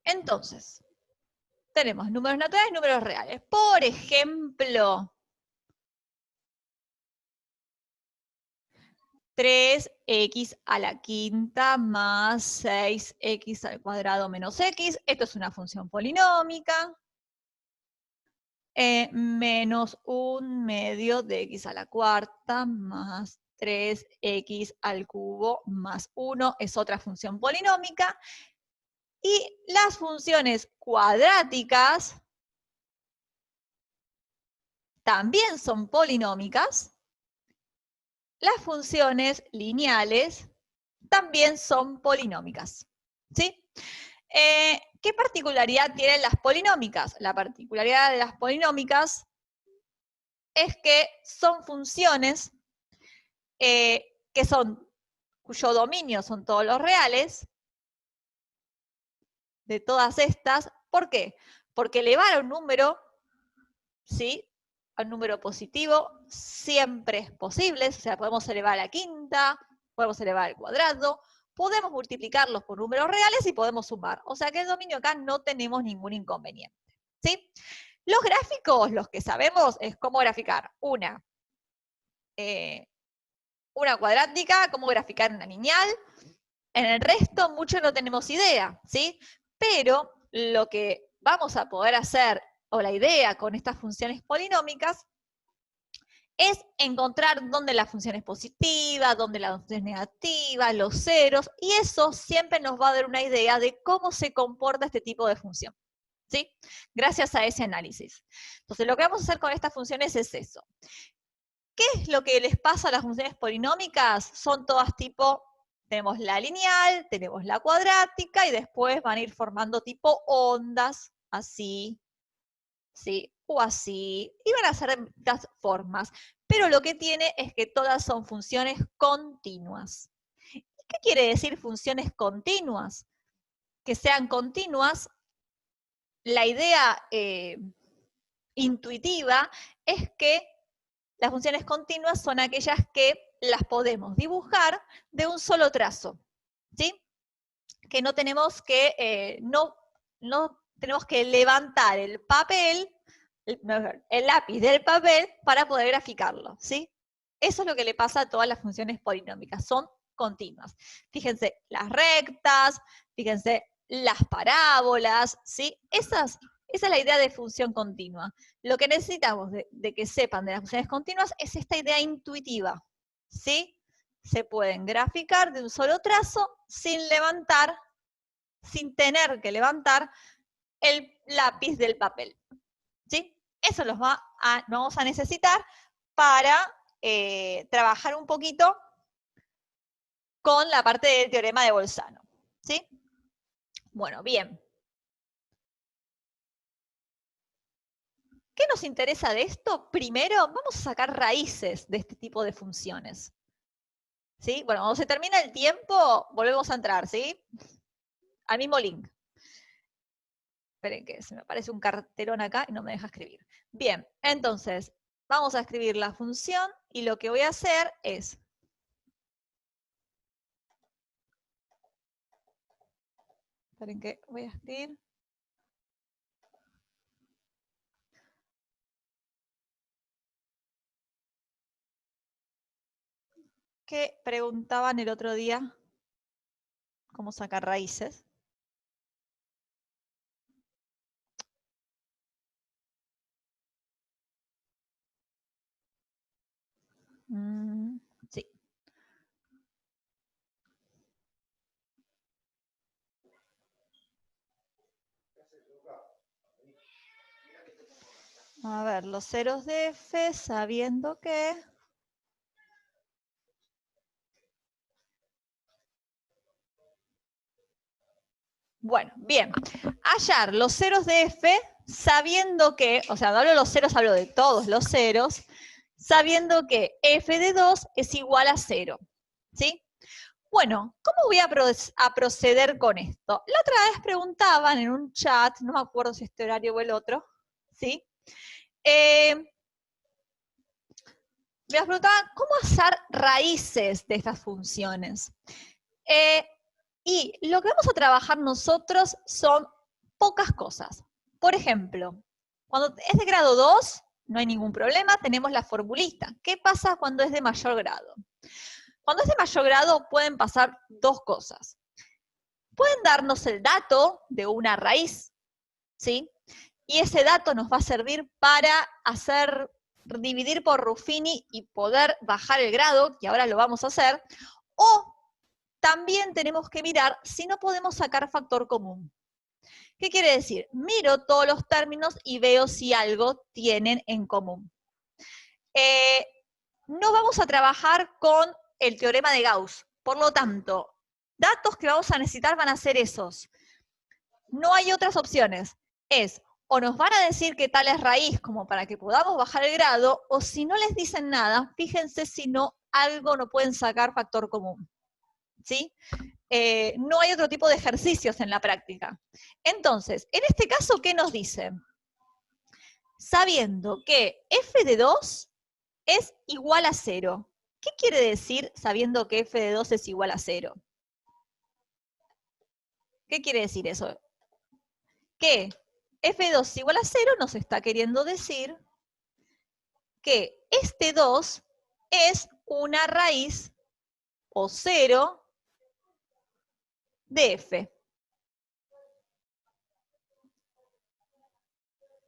Entonces, tenemos números naturales y números reales. Por ejemplo, 3x a la quinta más 6x al cuadrado menos x. Esto es una función polinómica. Menos 1/2 de x a la cuarta más 3x al cubo más 1 es otra función polinómica. Y las funciones cuadráticas también son polinómicas. Las funciones lineales también son polinómicas, ¿sí? ¿Qué particularidad tienen las polinómicas? La particularidad de las polinómicas es que son funciones cuyo dominio son todos los reales de todas estas. ¿Por qué? Porque elevar a un número, ¿sí?, a un número positivo siempre es posible. O sea, podemos elevar a la quinta, podemos elevar al cuadrado, podemos multiplicarlos por números reales y podemos sumar. O sea que el dominio acá no tenemos ningún inconveniente, ¿sí? Los gráficos, los que sabemos es cómo graficar una cuadrática, cómo graficar una lineal. En el resto, mucho no tenemos idea, ¿sí? Pero lo que vamos a poder hacer, o la idea con estas funciones polinómicas, es encontrar dónde la función es positiva, dónde la función es negativa, los ceros, y eso siempre nos va a dar una idea de cómo se comporta este tipo de función, ¿sí? Gracias a ese análisis. Entonces, lo que vamos a hacer con estas funciones es eso. ¿Qué es lo que les pasa a las funciones polinómicas? Son todas tipo, tenemos la lineal, tenemos la cuadrática, y después van a ir formando tipo ondas, así, ¿sí? O así, y van a ser de distintas formas. Pero lo que tiene es que todas son funciones continuas. ¿Y qué quiere decir funciones continuas? Que sean continuas, la idea intuitiva es que las funciones continuas son aquellas que las podemos dibujar de un solo trazo, ¿sí? Que no tenemos que, no tenemos que levantar el papel, el lápiz del papel para poder graficarlo, ¿sí? Eso es lo que le pasa a todas las funciones polinómicas, son continuas. Fíjense, las rectas, fíjense, las parábolas, ¿sí? Esa es la idea de función continua. Lo que necesitamos de que sepan de las funciones continuas es esta idea intuitiva, ¿sí? Se pueden graficar de un solo trazo sin levantar, sin tener que levantar el lápiz del papel, ¿sí? Eso lo vamos a necesitar para trabajar un poquito con la parte del teorema de Bolzano, ¿sí? Bueno, bien. ¿Qué nos interesa de esto? Primero, vamos a sacar raíces de este tipo de funciones, ¿sí? Bueno, cuando se termina el tiempo, volvemos a entrar, ¿sí? Al mismo link. Esperen que se me aparece un cartelón acá y no me deja escribir. Bien, entonces, vamos a escribir la función y lo que voy a hacer es... Esperen que voy a escribir... ¿Qué preguntaban el otro día? ¿Cómo sacar raíces? Sí. A ver, los ceros de f, sabiendo que... Bueno, bien. Hallar los ceros de f, sabiendo que, o sea, no hablo de los ceros, hablo de todos los ceros, sabiendo que f de 2 es igual a 0, ¿sí? Bueno, ¿cómo voy a proceder con esto? La otra vez preguntaban en un chat, no me acuerdo si este horario o el otro, ¿sí? Me preguntaban cómo hacer raíces de estas funciones. Y lo que vamos a trabajar nosotros son pocas cosas. Por ejemplo, cuando es de grado 2, no hay ningún problema, tenemos la formulita. ¿Qué pasa cuando es de mayor grado? Cuando es de mayor grado pueden pasar dos cosas. Pueden darnos el dato de una raíz, ¿sí? Y ese dato nos va a servir para dividir por Ruffini y poder bajar el grado, que ahora lo vamos a hacer, o también tenemos que mirar si no podemos sacar factor común. ¿Qué quiere decir? Miro todos los términos y veo si algo tienen en común. No vamos a trabajar con el teorema de Gauss, por lo tanto, datos que vamos a necesitar van a ser esos. No hay otras opciones. O nos van a decir que tal es raíz como para que podamos bajar el grado, o si no les dicen nada, fíjense si algo no pueden sacar factor común. ¿Sí? No hay otro tipo de ejercicios en la práctica. Entonces, en este caso, ¿qué nos dice? Sabiendo que f de 2 es igual a 0. ¿Qué quiere decir sabiendo que f de 2 es igual a 0? ¿Qué quiere decir eso? Que f de 2 es igual a 0 nos está queriendo decir que este 2 es una raíz o 0 de f.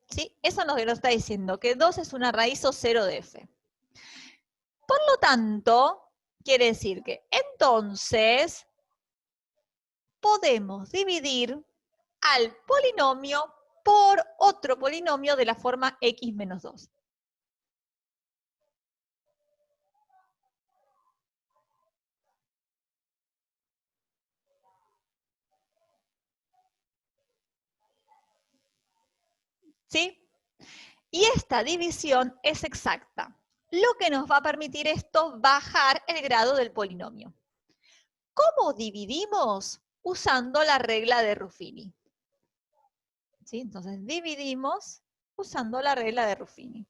¿Sí? Eso nos está diciendo que 2 es una raíz o 0 de f. Por lo tanto, quiere decir que entonces podemos dividir al polinomio por otro polinomio de la forma x menos 2. ¿Sí? Y esta división es exacta. Lo que nos va a permitir esto bajar el grado del polinomio. ¿Cómo dividimos? Usando la regla de Ruffini. ¿Sí? Entonces dividimos usando la regla de Ruffini.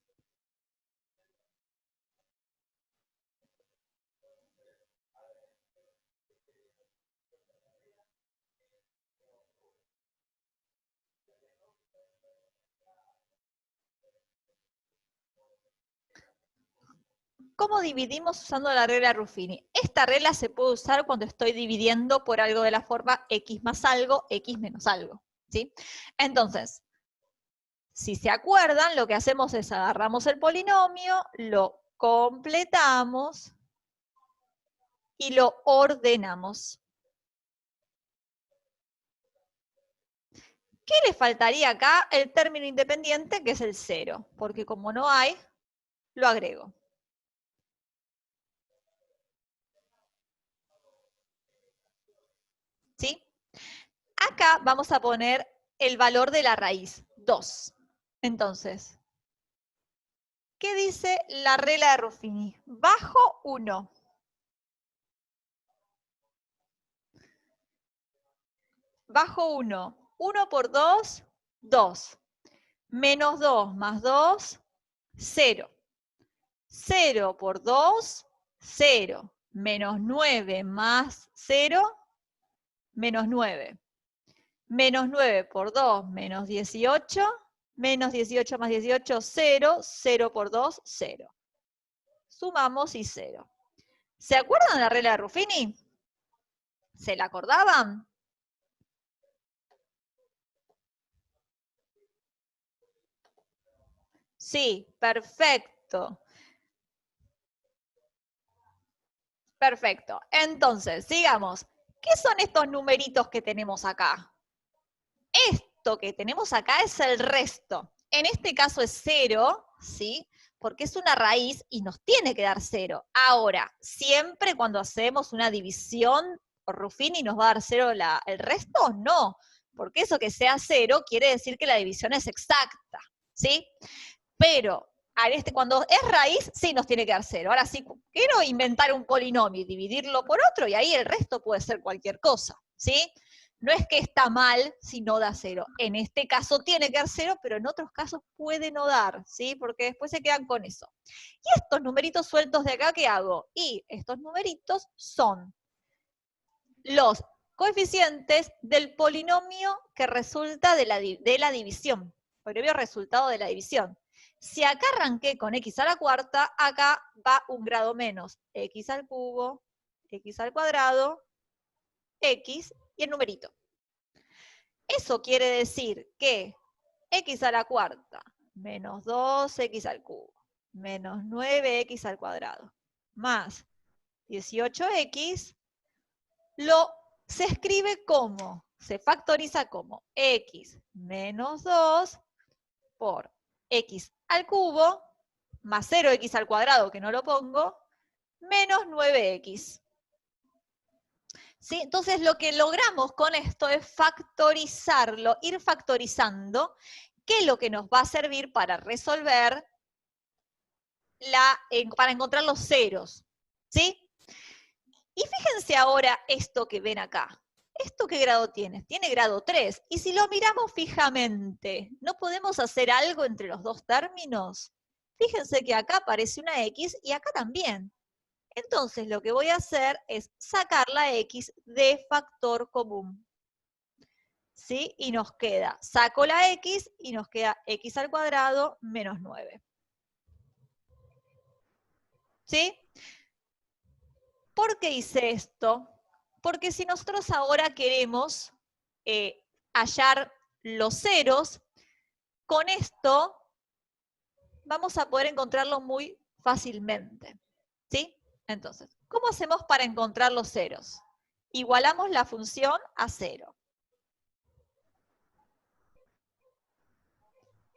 ¿Cómo dividimos usando la regla Ruffini? Esta regla se puede usar cuando estoy dividiendo por algo de la forma x más algo, x menos algo. ¿Sí? Entonces, si se acuerdan, lo que hacemos es agarramos el polinomio, lo completamos y lo ordenamos. ¿Qué le faltaría acá? El término independiente, que es el 0, porque como no hay, lo agrego. ¿Sí? Acá vamos a poner el valor de la raíz, 2. Entonces, ¿qué dice la regla de Ruffini? Bajo 1. Bajo 1. 1 por 2, 2. Menos 2 más 2, 0. 0 por 2, 0. Menos 9 más 0, menos 9. Menos 9 por 2, menos 18. Menos 18 más 18, 0. 0 por 2, 0. Sumamos y 0. ¿Se acuerdan de la regla de Ruffini? ¿Se la acordaban? Sí, perfecto. Perfecto. Entonces, sigamos. ¿Qué son estos numeritos que tenemos acá? Esto que tenemos acá es el resto. En este caso es 0, ¿sí? Porque es una raíz y nos tiene que dar 0. Ahora, siempre cuando hacemos una división por Ruffini nos va a dar 0 el resto, no. Porque eso que sea 0 quiere decir que la división es exacta, ¿sí? Pero cuando es raíz, sí nos tiene que dar 0. Ahora sí, quiero inventar un polinomio y dividirlo por otro, y ahí el resto puede ser cualquier cosa, ¿sí? No es que está mal si no da 0. En este caso tiene que dar 0, pero en otros casos puede no dar, ¿sí? Porque después se quedan con eso. Y estos numeritos sueltos de acá, ¿qué hago? Y estos numeritos son los coeficientes del polinomio que resulta de la división, polinomio resultado de la división. Si acá arranqué con x a la cuarta, acá va un grado menos, x al cubo, x al cuadrado, x y el numerito. Eso quiere decir que x a la cuarta menos 2x al cubo menos 9x al cuadrado más 18x se escribe como, se factoriza como x menos 2 por x al cubo más 0x al cuadrado, que no lo pongo, menos 9x. ¿Sí? Entonces lo que logramos con esto es factorizarlo, ir factorizando, que es lo que nos va a servir para resolver, para encontrar los ceros. ¿Sí? Y fíjense ahora esto que ven acá. ¿Esto qué grado tiene? Tiene grado 3. Y si lo miramos fijamente, ¿no podemos hacer algo entre los dos términos? Fíjense que acá aparece una X y acá también. Entonces lo que voy a hacer es sacar la X de factor común. ¿Sí? Y nos queda, saco la X y nos queda X al cuadrado menos 9. ¿Sí? ¿Por qué hice esto? Porque si nosotros ahora queremos hallar los ceros, con esto vamos a poder encontrarlo muy fácilmente. ¿Sí? Entonces, ¿cómo hacemos para encontrar los ceros? Igualamos la función a 0.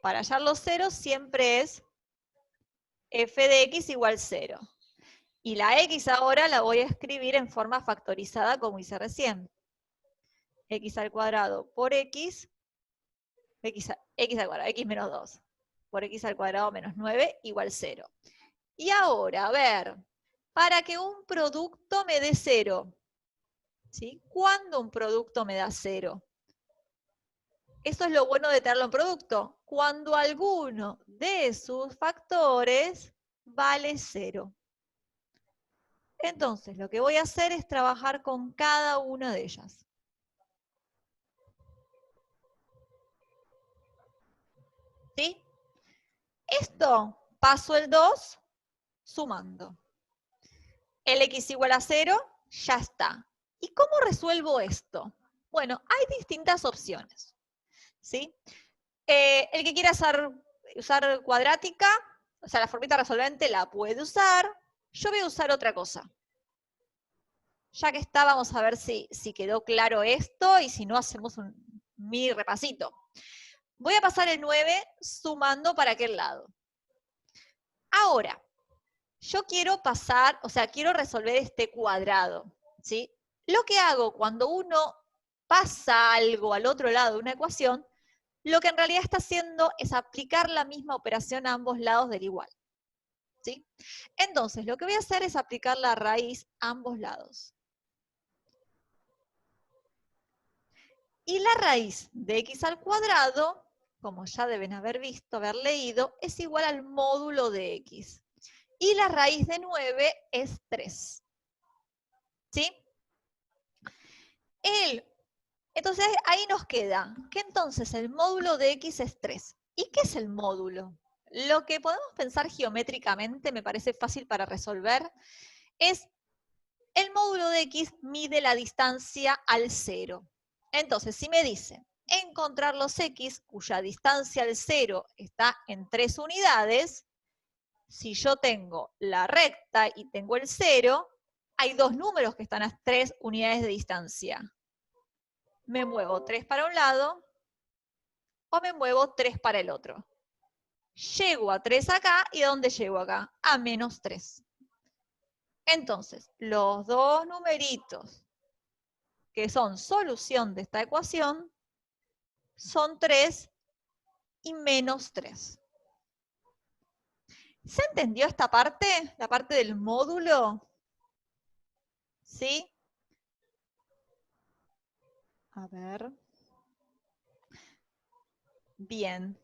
Para hallar los ceros siempre es f de x igual 0. Y la x ahora la voy a escribir en forma factorizada como hice recién. X al cuadrado por x al cuadrado, x menos 2, por x al cuadrado menos 9 igual 0. Y ahora, a ver, para que un producto me dé 0, ¿sí? ¿Cuándo un producto me da 0? Eso es lo bueno de tenerlo en producto. Cuando alguno de sus factores vale 0. Entonces, lo que voy a hacer es trabajar con cada una de ellas. ¿Sí? Esto, paso el 2 sumando. El x igual a 0, ya está. ¿Y cómo resuelvo esto? Bueno, hay distintas opciones. ¿Sí? El que quiera usar cuadrática, o sea, la formita resolvente la puede usar. Yo voy a usar otra cosa. Ya que está, vamos a ver si quedó claro esto y si no, hacemos un mini repasito. Voy a pasar el 9 sumando para aquel lado. Ahora, yo quiero pasar, o sea, quiero resolver este cuadrado, ¿sí? Lo que hago cuando uno pasa algo al otro lado de una ecuación, lo que en realidad está haciendo es aplicar la misma operación a ambos lados del igual, ¿sí? Entonces, lo que voy a hacer es aplicar la raíz a ambos lados. Y la raíz de x al cuadrado, como ya deben haber visto, haber leído, es igual al módulo de x. Y la raíz de 9 es 3. ¿Sí? Entonces ahí nos queda que entonces el módulo de x es 3. ¿Y qué es el módulo? Lo que podemos pensar geométricamente, me parece fácil para resolver, es el módulo de x mide la distancia al 0. Entonces, si me dice encontrar los x cuya distancia al 0 está en 3 unidades, si yo tengo la recta y tengo el 0, hay dos números que están a 3 unidades de distancia. Me muevo 3 para un lado o me muevo 3 para el otro. Llego a 3 acá y ¿a dónde llego acá? A menos 3. Entonces, los dos numeritos que son solución de esta ecuación son 3 y menos 3. ¿Se entendió esta parte? La parte del módulo. ¿Sí? A ver. Bien.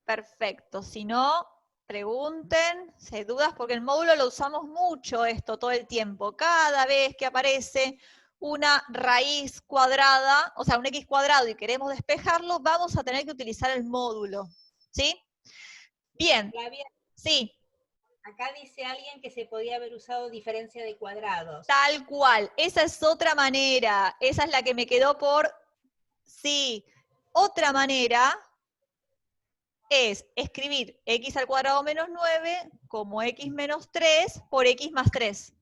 Perfecto. Si no, Pregunten, si hay dudas, porque el módulo lo usamos mucho esto todo el tiempo. Cada vez que aparece una raíz cuadrada, o sea, un x cuadrado y queremos despejarlo, vamos a tener que utilizar el módulo. ¿Sí? Bien. Flavia, Sí. acá dice alguien que se podía haber usado diferencia de cuadrados. Tal cual. Esa es otra manera. Esa es la que me quedó por... Sí. Otra manera es escribir x al cuadrado menos 9 como x menos 3 por x más 3.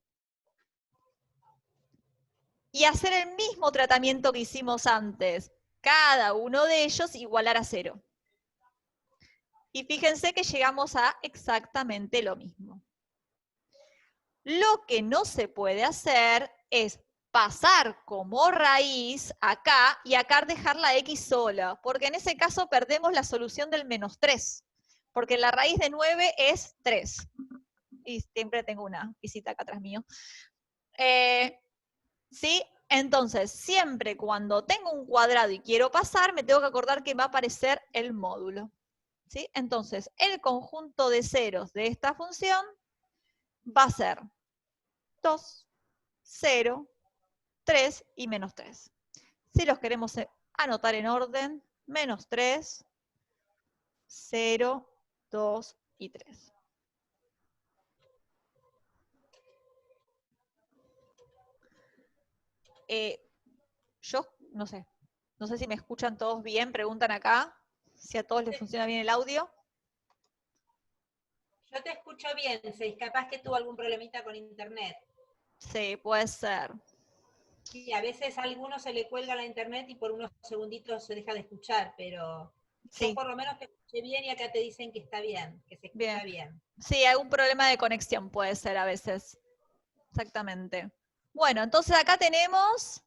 Y hacer el mismo tratamiento que hicimos antes. Cada uno de ellos igualar a 0. Y fíjense que llegamos a exactamente lo mismo. Lo que no se puede hacer es pasar como raíz acá y acá dejar la x sola, porque en ese caso perdemos la solución del menos 3, porque la raíz de 9 es 3. Y siempre tengo una visita acá atrás mío. ¿Sí? Entonces, siempre cuando tengo un cuadrado y quiero pasar, me tengo que acordar que va a aparecer el módulo. ¿Sí? Entonces, el conjunto de ceros de esta función va a ser 2, 0, 3 y menos 3. Si los queremos anotar en orden, menos 3, 0, 2 y 3. Yo no sé si me escuchan todos bien, preguntan acá, si a todos les funciona bien el audio. Yo te escucho bien, capaz que tuvo algún problemita con internet. Sí, puede ser. Sí, a veces a algunos se le cuelga la internet y por unos segunditos se deja de escuchar, pero yo Sí, por lo menos te escuché bien y acá te dicen que está bien, que se bien. escucha bien. Sí, algún problema de conexión puede ser a veces. Exactamente. Bueno, entonces acá tenemos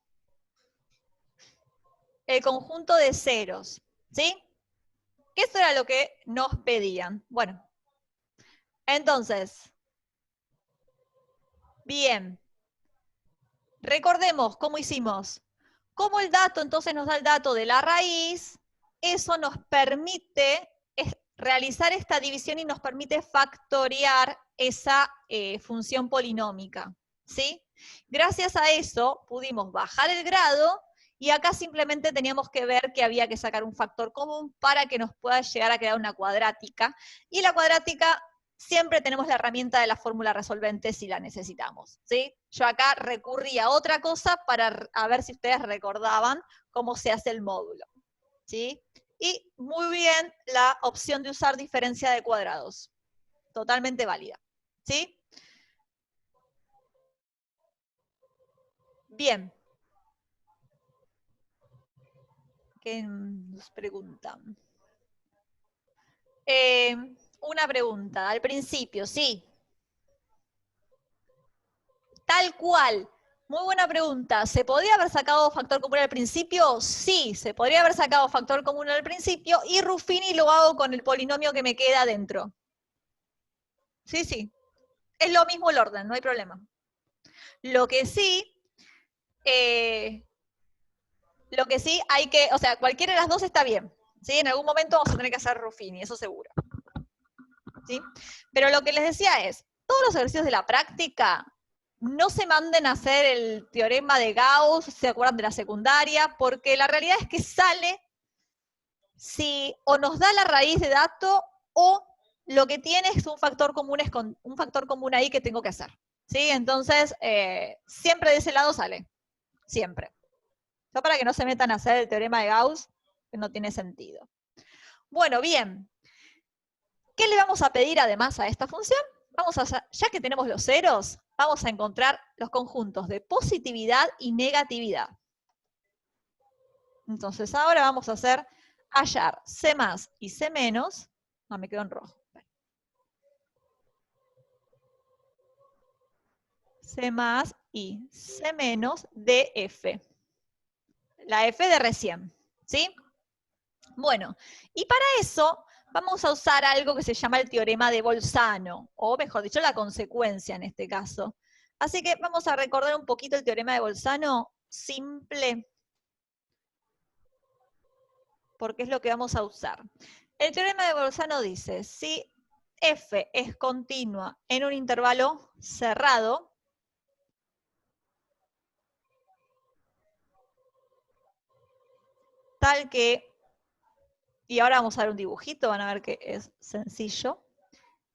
el conjunto de ceros, ¿sí? Que eso era lo que nos pedían. Bueno, entonces, bien. Recordemos cómo hicimos. Como el dato entonces nos da el dato de la raíz, eso nos permite realizar esta división y nos permite factorear esa función polinómica, ¿sí? Gracias a eso pudimos bajar el grado y acá simplemente teníamos que ver que había que sacar un factor común para que nos pueda llegar a quedar una cuadrática. Y la cuadrática siempre tenemos la herramienta de la fórmula resolvente si la necesitamos, ¿sí? Yo acá recurrí a otra cosa para a ver si ustedes recordaban cómo se hace el módulo, ¿sí? Y muy bien la opción de usar diferencia de cuadrados. Totalmente válida, ¿sí? Bien. ¿Qué nos preguntan? Una pregunta, al principio, sí. Tal cual. Muy buena pregunta. ¿Se podría haber sacado factor común al principio? Sí, se podría haber sacado factor común al principio y Ruffini lo hago con el polinomio que me queda dentro. Sí, sí. Es lo mismo el orden, no hay problema. Lo que sí hay que, o sea, cualquiera de las dos está bien. ¿Sí? En algún momento vamos a tener que hacer Ruffini, eso seguro. ¿Sí? Pero lo que les decía es, todos los ejercicios de la práctica no se manden a hacer el teorema de Gauss, si se acuerdan de la secundaria, porque la realidad es que sale si o nos da la raíz de dato o lo que tiene es un factor común, ahí que tengo que hacer. ¿Sí? Entonces, siempre de ese lado sale. Siempre. Yo para que no se metan a hacer el teorema de Gauss, que no tiene sentido. Bueno, bien. ¿Qué le vamos a pedir además a esta función? Ya que tenemos los ceros, vamos a encontrar los conjuntos de positividad y negatividad. Entonces ahora vamos a hacer hallar C más y C menos. No, me quedo en rojo. C más y C menos de F. La F de recién, ¿sí? Bueno, y para eso vamos a usar algo que se llama el teorema de Bolzano, o mejor dicho, la consecuencia en este caso. Así que vamos a recordar un poquito el teorema de Bolzano simple, porque es lo que vamos a usar. El teorema de Bolzano dice, si f es continua en un intervalo cerrado, tal que, y ahora vamos a ver un dibujito, van a ver que es sencillo,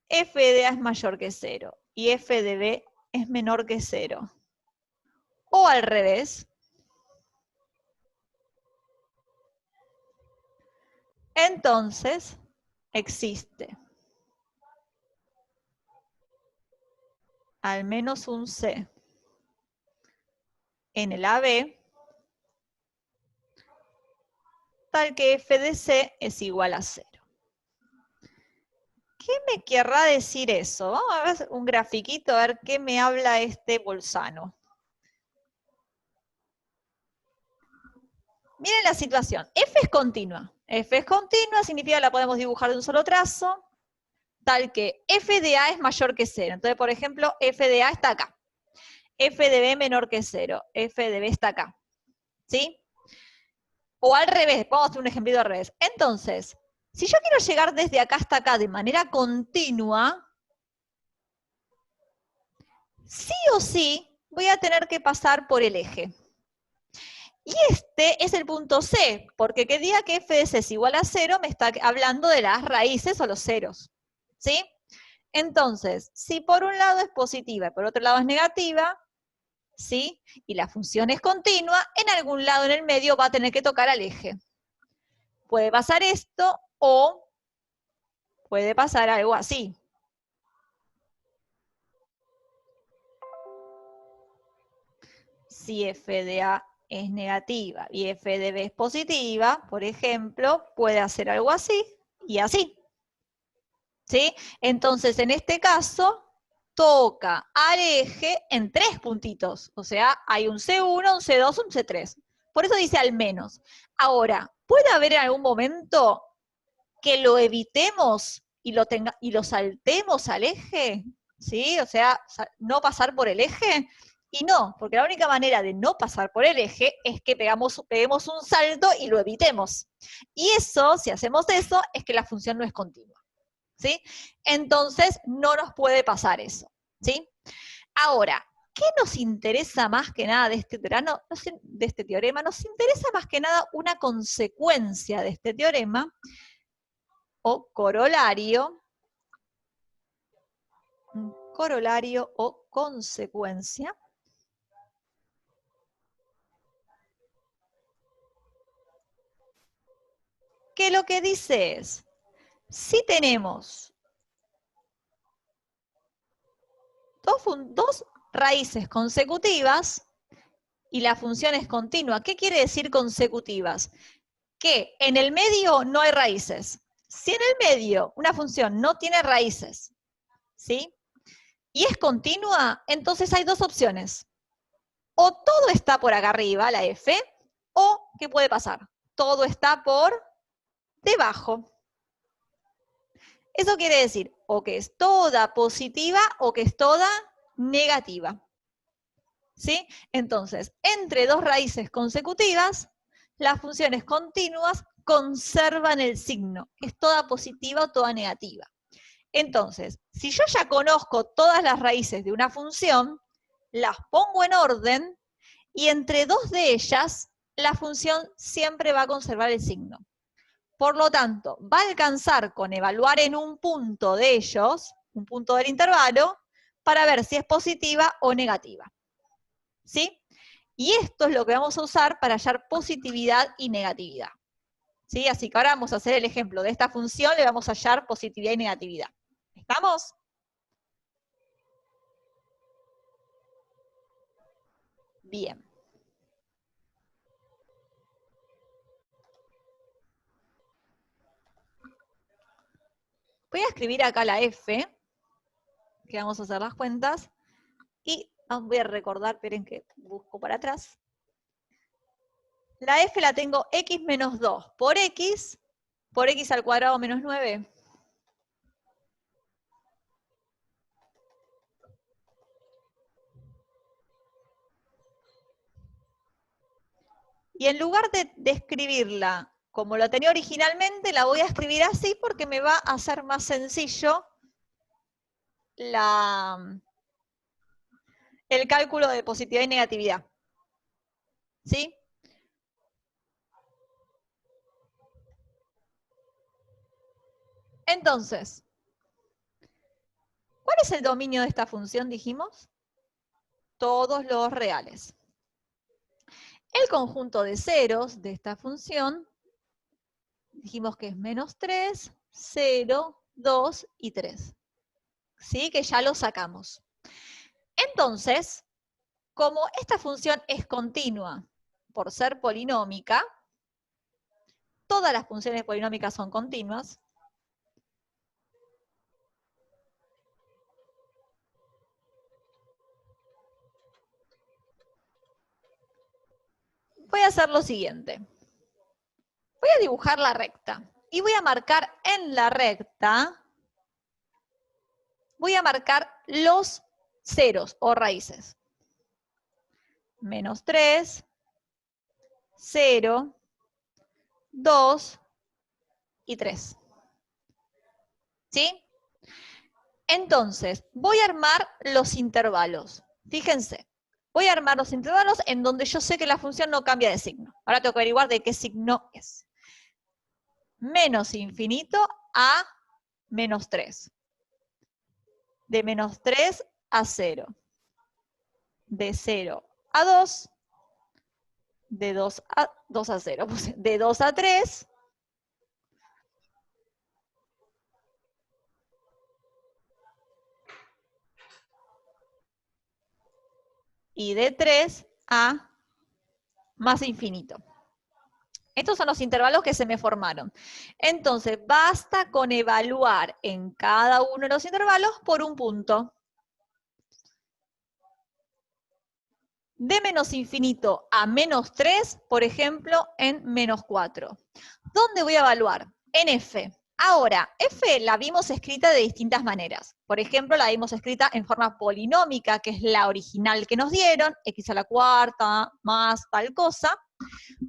f de A es mayor que 0 y f de B es menor que 0. O al revés, entonces existe al menos un C en el AB, tal que f de C es igual a 0. ¿Qué me querrá decir eso? Vamos a ver un grafiquito a ver qué me habla este Bolzano. Miren la situación. F es continua. F es continua significa que la podemos dibujar de un solo trazo, tal que f de A es mayor que 0. Entonces, por ejemplo, f de A está acá. F de B menor que 0. F de B está acá. ¿Sí? O al revés. Vamos a hacer un ejemplito al revés. Entonces, si yo quiero llegar desde acá hasta acá de manera continua, sí o sí voy a tener que pasar por el eje. Y este es el punto C, porque que diga que f de C es igual a 0 me está hablando de las raíces o los ceros. ¿Sí? Entonces, si por un lado es positiva y por otro lado es negativa, ¿sí? Y la función es continua, en algún lado en el medio va a tener que tocar al eje. Puede pasar esto o puede pasar algo así. Si f de A es negativa y f de B es positiva, por ejemplo, puede hacer algo así y así. ¿Sí? Entonces, en este caso, toca al eje en 3 puntitos. O sea, hay un C1, un C2, un C3. Por eso dice al menos. Ahora, ¿puede haber en algún momento que lo evitemos y lo saltemos al eje? ¿Sí? O sea, no pasar por el eje. Y no, porque la única manera de no pasar por el eje es que peguemos un salto y lo evitemos. Y eso, si hacemos eso, es que la función no es continua. ¿Sí? Entonces, no nos puede pasar eso. ¿Sí? Ahora, ¿qué nos interesa más que nada de este teorema? Nos interesa más que nada una consecuencia de este teorema, o corolario, un corolario o consecuencia, que lo que dice es, si tenemos dos raíces consecutivas y la función es continua, ¿qué quiere decir consecutivas? Que en el medio no hay raíces. Si en el medio una función no tiene raíces, ¿sí? Y es continua, entonces hay dos opciones. O todo está por acá arriba, la f, o, ¿qué puede pasar? Todo está por debajo. Eso quiere decir o que es toda positiva o que es toda negativa. ¿Sí? Entonces, entre dos raíces consecutivas, las funciones continuas conservan el signo. Es toda positiva o toda negativa. Entonces, si yo ya conozco todas las raíces de una función, las pongo en orden y entre dos de ellas, la función siempre va a conservar el signo. Por lo tanto, va a alcanzar con evaluar en un punto de ellos, un punto del intervalo, para ver si es positiva o negativa. ¿Sí? Y esto es lo que vamos a usar para hallar positividad y negatividad. ¿Sí? Así que ahora vamos a hacer el ejemplo de esta función, le vamos a hallar positividad y negatividad. ¿Estamos? Bien. Voy a escribir acá la f, que vamos a hacer las cuentas, y voy a recordar, esperen que busco para atrás. La f la tengo x menos 2 por x al cuadrado menos 9. Y en lugar de escribirla como lo tenía originalmente, la voy a escribir así porque me va a ser más sencillo el cálculo de positividad y negatividad. ¿Sí? Entonces, ¿cuál es el dominio de esta función, dijimos? Todos los reales. El conjunto de ceros de esta función, dijimos que es menos 3, 0, 2 y 3. ¿Sí? Que ya lo sacamos. Entonces, como esta función es continua por ser polinómica, todas las funciones polinómicas son continuas, voy a hacer lo siguiente. Voy a dibujar la recta y voy a marcar en la recta, voy a marcar los ceros o raíces. Menos 3, 0, 2 y 3. ¿Sí? Entonces, voy a armar los intervalos. Fíjense, voy a armar los intervalos en donde yo sé que la función no cambia de signo. Ahora tengo que averiguar de qué signo es. Menos infinito a menos 3. De menos 3 a 0. De 0 a 2. De 2 a 0. De 2 a 3. Y de 3 a más infinito. Estos son los intervalos que se me formaron. Entonces, basta con evaluar en cada uno de los intervalos por un punto. De menos infinito a menos 3, por ejemplo, en menos 4. ¿Dónde voy a evaluar? En F. Ahora, F la vimos escrita de distintas maneras. Por ejemplo, la vimos escrita en forma polinómica, que es la original que nos dieron, x a la cuarta más tal cosa.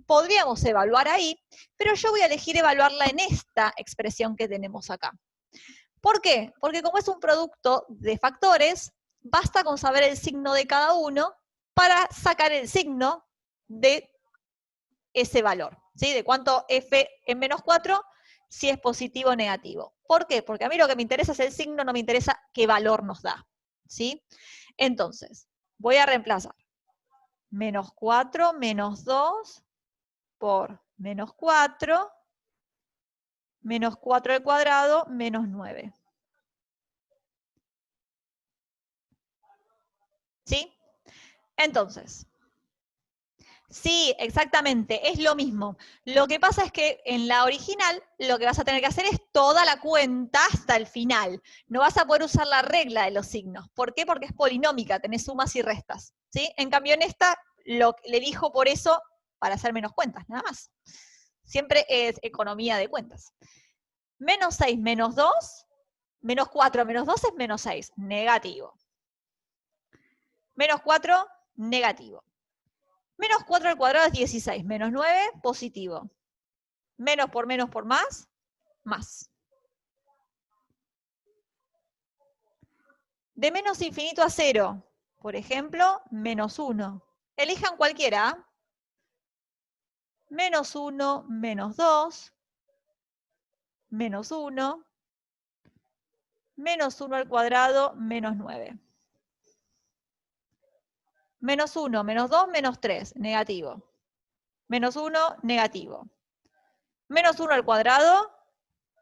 Podríamos evaluar ahí, pero yo voy a elegir evaluarla en esta expresión que tenemos acá. ¿Por qué? Porque como es un producto de factores, basta con saber el signo de cada uno para sacar el signo de ese valor, ¿sí? De cuánto f en menos 4, si es positivo o negativo. ¿Por qué? Porque a mí lo que me interesa es el signo, no me interesa qué valor nos da, ¿sí? Entonces, voy a reemplazar menos 4 menos 2 por menos 4, menos 4 al cuadrado, menos 9. ¿Sí? Entonces, sí, exactamente, es lo mismo. Lo que pasa es que en la original lo que vas a tener que hacer es toda la cuenta hasta el final. No vas a poder usar la regla de los signos. ¿Por qué? Porque es polinómica, tenés sumas y restas. ¿Sí? En cambio en esta le elijo por eso para hacer menos cuentas, nada más. Siempre es economía de cuentas. Menos 6 menos 2, menos 4 menos 2 es menos 6, negativo. Menos 4, negativo. Menos 4 al cuadrado es 16, menos 9, positivo. Menos por más, más. De menos infinito a 0, por ejemplo, menos 1. Elijan cualquiera. Menos 1, menos 2, menos 1, menos 1 al cuadrado, menos 9. Menos 1, menos 2, menos 3, negativo. Menos 1, negativo. Menos 1 al cuadrado,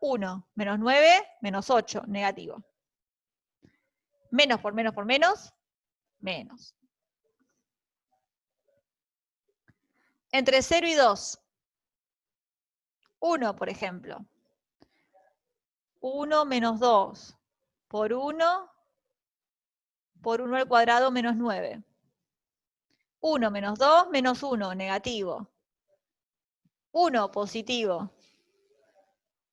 1. Menos 9, menos 8, negativo. Menos por menos, menos. Entre 0 y 2. 1, por ejemplo. 1 menos 2 por 1 al cuadrado menos 9. 1 menos 2 menos 1, negativo. 1, positivo.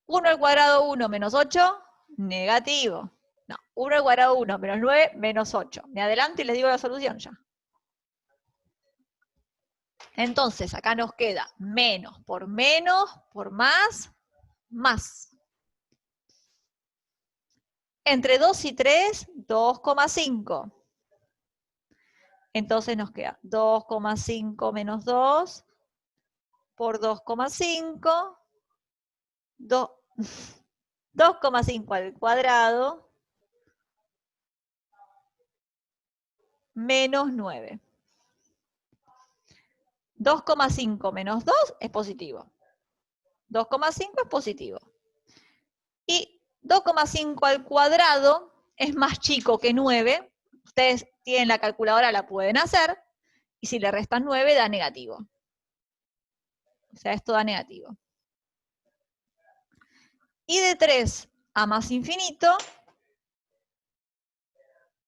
1 al cuadrado 1 menos 8, negativo. No, 1 al cuadrado 1 menos 9 menos 8. Me adelanto y les digo la solución ya. Entonces, acá nos queda menos, por más, más. Entre 2 y 3, 2,5. Entonces nos queda 2,5 menos 2 por 2,5. 2,5 al cuadrado menos 9. 2,5 menos 2 es positivo. 2,5 es positivo. Y 2,5 al cuadrado es más chico que 9. Ustedes tienen la calculadora, la pueden hacer. Y si le restan 9, da negativo. O sea, esto da negativo. Y de 3 a más infinito,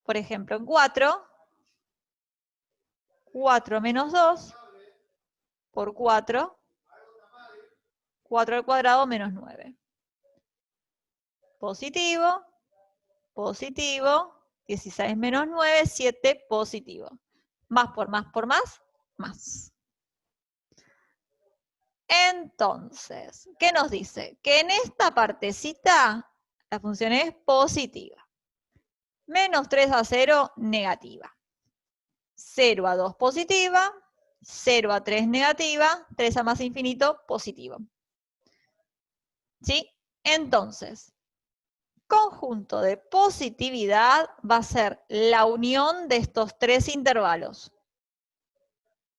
por ejemplo, en 4, 4 menos 2 por 4, 4 al cuadrado menos 9. Positivo, positivo, 16 menos 9, 7, positivo. Más por más por más, más. Entonces, ¿qué nos dice? Que en esta partecita la función es positiva. Menos 3 a 0, negativa. 0 a 2, positiva. 0 a 3, negativa. 3 a más infinito, positivo. ¿Sí? Entonces, conjunto de positividad va a ser la unión de estos tres intervalos.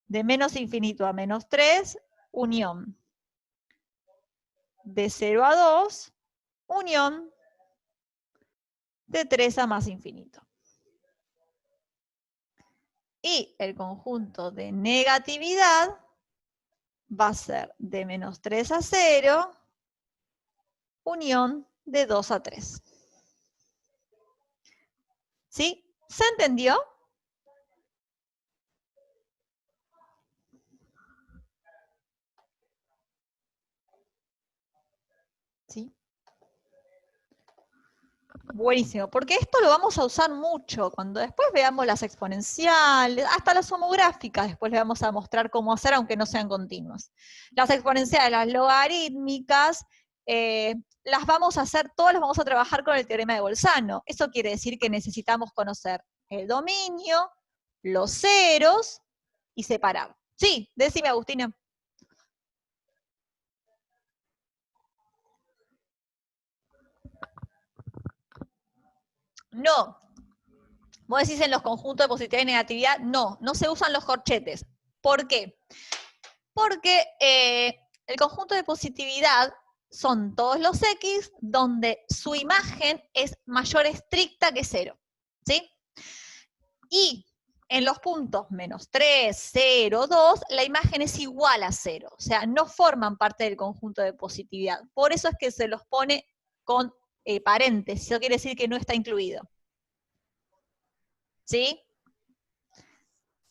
De menos infinito a menos 3, unión. De 0 a 2, unión. De 3 a más infinito. Y el conjunto de negatividad va a ser de menos 3 a 0, unión de 2 a 3. ¿Sí? ¿Se entendió? ¿Sí? Buenísimo, porque esto lo vamos a usar mucho cuando después veamos las exponenciales, hasta las homográficas, después les vamos a mostrar cómo hacer aunque no sean continuas. Las exponenciales, las logarítmicas, las vamos a hacer, todas las vamos a trabajar con el teorema de Bolzano. Eso quiere decir que necesitamos conocer el dominio, los ceros y separar. Sí, decime, Agustina. No. Vos decís en los conjuntos de positividad y negatividad, no, no se usan los corchetes. ¿Por qué? Porque el conjunto de positividad son todos los X donde su imagen es mayor estricta que 0. ¿Sí? Y en los puntos menos 3, 0, 2, la imagen es igual a 0. O sea, no forman parte del conjunto de positividad. Por eso es que se los pone con paréntesis. Eso quiere decir que no está incluido. ¿Sí?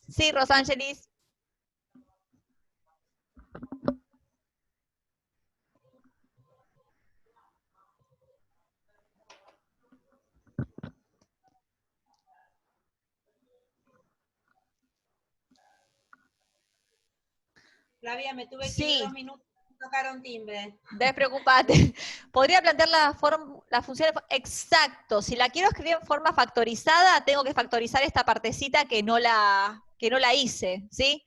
Sí, Rosangelis. Flavia, me tuve que ir 2 minutos, tocaron timbre. Despreocupate. Podría plantear la función exacto. Si la quiero escribir en forma factorizada, tengo que factorizar esta partecita que no la hice, ¿sí?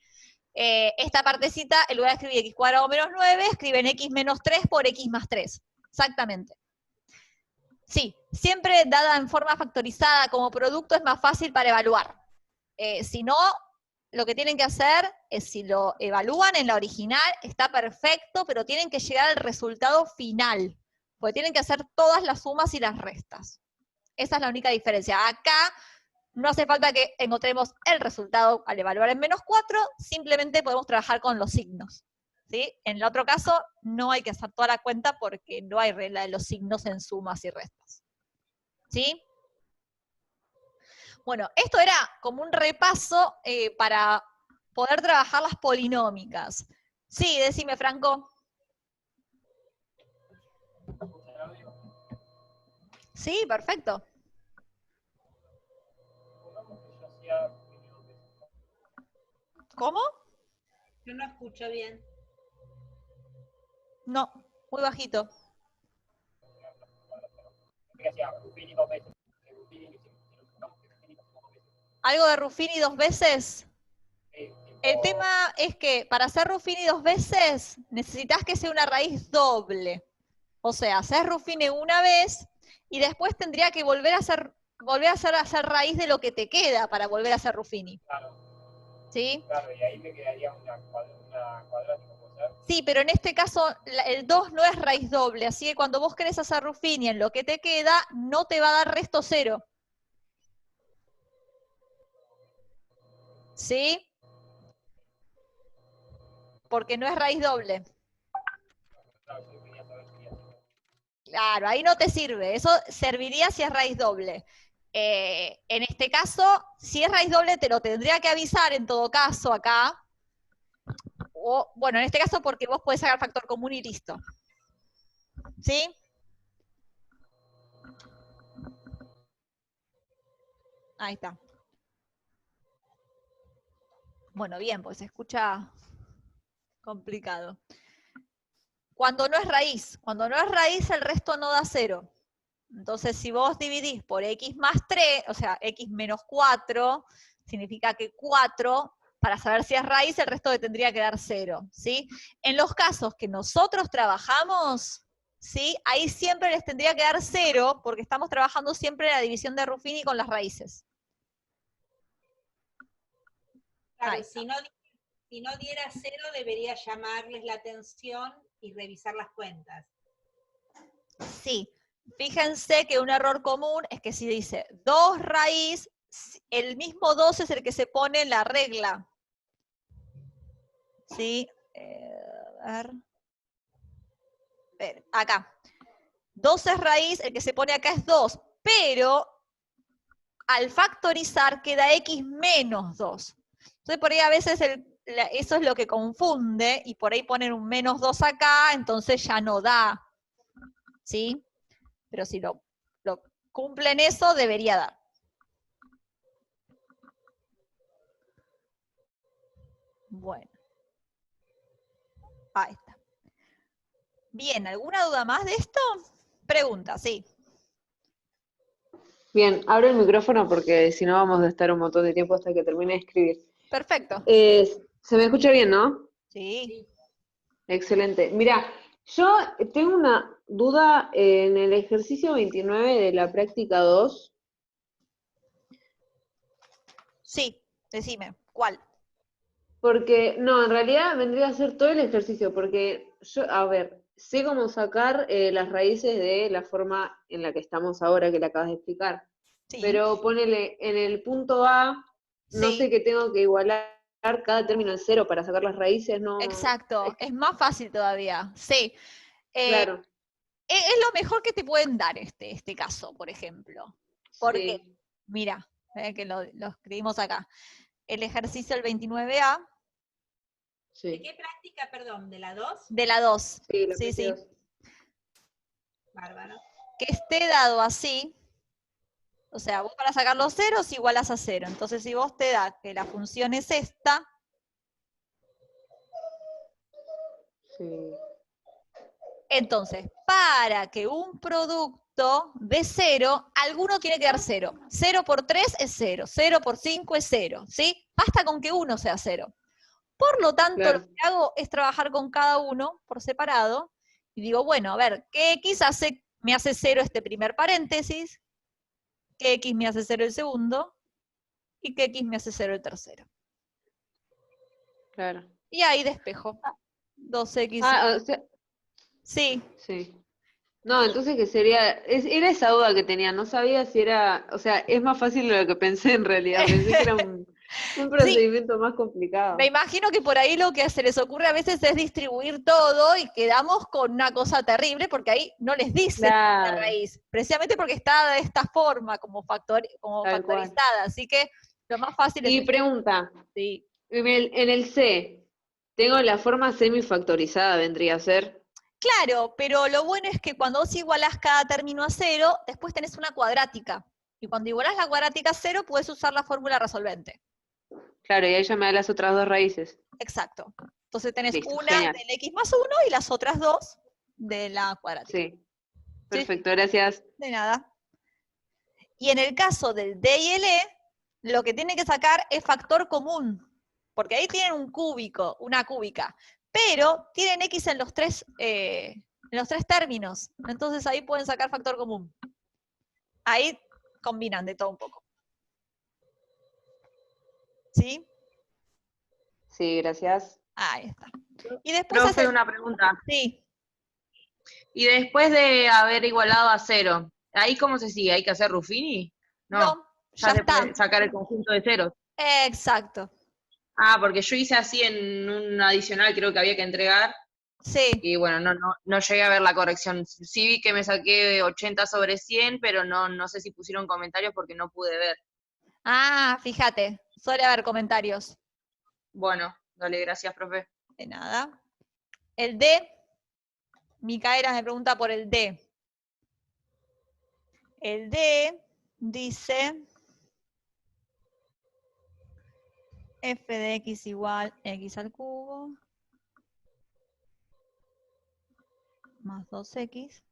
Esta partecita, en lugar de escribir x cuadrado menos 9, escriben x menos 3 por x más 3. Exactamente. Sí, siempre dada en forma factorizada como producto es más fácil para evaluar. Si no, lo que tienen que hacer es, si lo evalúan en la original, está perfecto, pero tienen que llegar al resultado final, porque tienen que hacer todas las sumas y las restas. Esa es la única diferencia. Acá no hace falta que encontremos el resultado al evaluar en menos 4, simplemente podemos trabajar con los signos. ¿Sí? En el otro caso, no hay que hacer toda la cuenta porque no hay regla de los signos en sumas y restas. ¿Sí? Bueno, esto era como un repaso para poder trabajar las polinómicas. Sí, decime, Franco. Sí, perfecto. ¿Cómo? Yo no escucho bien. No, muy bajito. que hacía Ruffini 2 veces. Ruffini, que Ruffini 2 veces. ¿Algo de Ruffini 2 veces? Tipo, El tema es que para hacer Ruffini 2 veces necesitas que sea una raíz doble. O sea, hacer Ruffini una vez y después tendría que volver a hacer raíz de lo que te queda para volver a hacer Ruffini. claro. ¿Sí? Claro, y ahí me quedaría una cuadrática, ¿puede ser? Sí, pero en este caso el 2 no es raíz doble, así que cuando vos querés hacer Ruffini en lo que te queda, no te va a dar resto 0. ¿Sí? Porque no es raíz doble. Claro, yo quería saber si quería hacer. Claro, ahí no te sirve. Eso serviría si es raíz doble. En este caso, si es raíz doble, te lo tendría que avisar en todo caso acá. O, bueno, en este caso porque vos podés sacar factor común y listo. ¿Sí? Ahí está. Bueno, bien, pues se escucha complicado. Cuando no es raíz el resto no da 0. Entonces, si vos dividís por x más 3, o sea, x menos 4, significa que 4, para saber si es raíz, el resto le tendría que dar 0, ¿sí? En los casos que nosotros trabajamos, ¿sí? Ahí siempre les tendría que dar 0, porque estamos trabajando siempre la división de Ruffini con las raíces. Claro, si no diera 0, debería llamarles la atención y revisar las cuentas. Sí, fíjense que un error común es que si dice 2 raíz, el mismo 2 es el que se pone en la regla. ¿Sí? A ver, acá. 2 es raíz, el que se pone acá es 2, pero al factorizar queda x menos 2. Entonces por ahí a veces eso es lo que confunde, y por ahí ponen un menos 2 acá, entonces ya no da. ¿Sí? Pero si lo cumplen eso, debería dar. Bueno. Ahí está. Bien, ¿alguna duda más de esto? Pregunta, sí. Bien, abro el micrófono porque si no vamos a estar un montón de tiempo hasta que termine de escribir. Perfecto. Se me escucha bien, ¿no? Sí. Excelente. Mira, yo tengo una duda en el ejercicio 29 de la práctica 2. Sí, decime, ¿cuál? Porque, no, en realidad vendría a ser todo el ejercicio, porque yo, a ver, sé cómo sacar las raíces de la forma en la que estamos ahora, que la acabas de explicar. Sí. Pero ponele en el punto A, no Sí. sé que tengo que igualar cada término en 0 para sacar las raíces, no. Exacto, es más fácil todavía. Sí. Claro. Es lo mejor que te pueden dar este caso, por ejemplo. Porque, Sí. mira, que lo escribimos acá. El ejercicio del 29A. Sí. ¿De qué práctica, perdón? ¿De la 2? De la 2. Sí, la Sí, sí. 22. Bárbaro. Que esté dado así. O sea, vos para sacar los ceros igualas a 0. Entonces, si vos te da que la función es esta. Sí. Entonces, para que un producto dé 0, alguno tiene que dar 0. 0 por 3 es 0. 0 por 5 es 0. ¿Sí? Basta con que uno sea 0. Por lo tanto, Claro. lo que hago es trabajar con cada uno por separado. Y digo, bueno, a ver, ¿qué x me hace 0 este primer paréntesis? ¿Qué x me hace 0 el segundo? ¿Y qué x me hace 0 el tercero? Claro. Y ahí despejo. 2x. O sea, Sí. sí. No, entonces que sería, era esa duda que tenía, no sabía si era, o sea, es más fácil de lo que pensé en realidad, pensé que era un procedimiento más complicado. Me imagino que por ahí lo que se les ocurre a veces es distribuir todo y quedamos con una cosa terrible porque ahí no les dice la raíz, precisamente porque está de esta forma, como factorizada. Así que lo más fácil es... Y pregunta, sí. en el C, ¿tengo la forma semifactorizada, vendría a ser? Claro, pero lo bueno es que cuando vos igualás cada término a 0, después tenés una cuadrática. Y cuando igualás la cuadrática a 0, puedes usar la fórmula resolvente. Claro, y ahí ya me da las otras dos raíces. Exacto. Entonces tenés Listo, una genial. del x más 1 y las otras dos de la cuadrática. Sí. Perfecto, gracias. De nada. Y en el caso del D y el E, lo que tiene que sacar es factor común, porque ahí tienen un cúbico, una cúbica, pero tienen X en los tres términos, entonces ahí pueden sacar factor común. Ahí combinan de todo un poco. ¿Sí? Sí, gracias. Ahí está. Y después Profe, una pregunta. Sí. Y después de haber igualado a 0, ¿ahí cómo se sigue? ¿Hay que hacer Ruffini? No, ya ya se está. puede sacar el conjunto de ceros. Exacto. Ah, porque yo hice así en un adicional, creo que había que entregar, Sí. y bueno, no llegué a ver la corrección. Sí vi que me saqué 80 sobre 100, pero no sé si pusieron comentarios porque no pude ver. Ah, fíjate, suele haber comentarios. Bueno, dale, gracias, profe. De nada. El D, Micaela me pregunta por el D. El D dice f de x igual x al cubo más 2x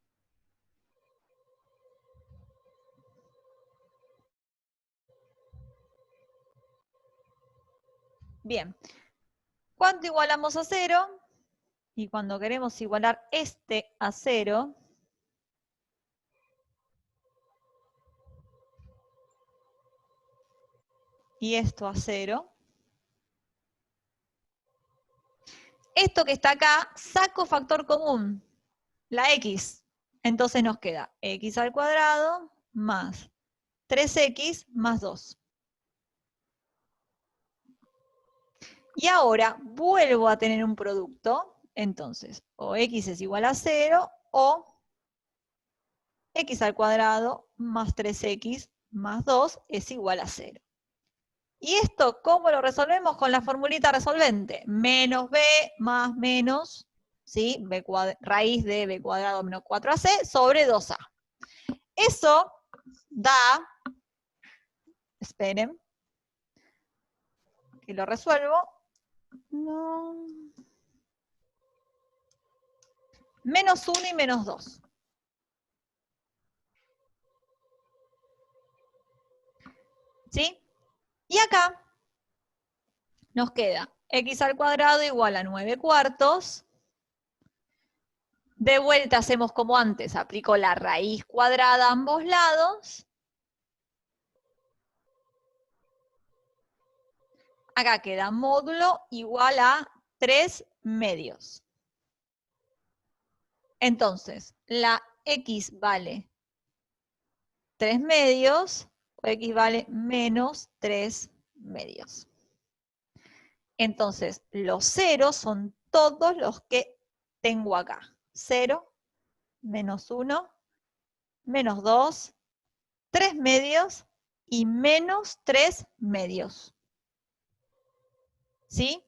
Bien. ¿Cuánto igualamos a 0? Y cuando queremos igualar este a 0, y esto a 0, esto que está acá, saco factor común, la x. Entonces nos queda x al cuadrado más 3x más 2. Y ahora vuelvo a tener un producto, entonces o x es igual a 0 o x al cuadrado más 3x más 2 es igual a 0. ¿Y esto cómo lo resolvemos? Con la formulita resolvente. Menos b más menos, ¿sí? Raíz de b cuadrado menos 4ac sobre 2a. Eso da, esperen, que lo resuelvo. No. Menos 1 y menos 2. ¿Sí? Y acá nos queda x al cuadrado igual a 9 cuartos. De vuelta hacemos como antes, aplico la raíz cuadrada a ambos lados. Acá queda módulo igual a 3 medios. Entonces, la x vale 3 medios, o x vale menos 3 medios. Entonces, los ceros son todos los que tengo acá. 0, menos 1, menos 2, 3 medios y menos 3 medios. ¿Sí?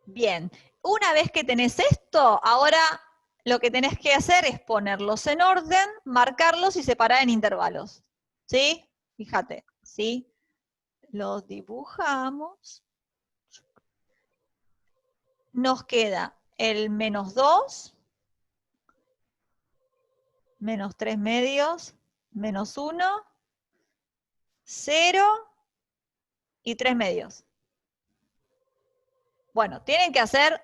Bien. Una vez que tenés esto, ahora lo que tenés que hacer es ponerlos en orden, marcarlos y separar en intervalos. ¿Sí? Fíjate, ¿sí? Los dibujamos. Nos queda el menos 2, menos 3 medios, menos 1, 0 y 3 medios. Bueno, tienen que hacer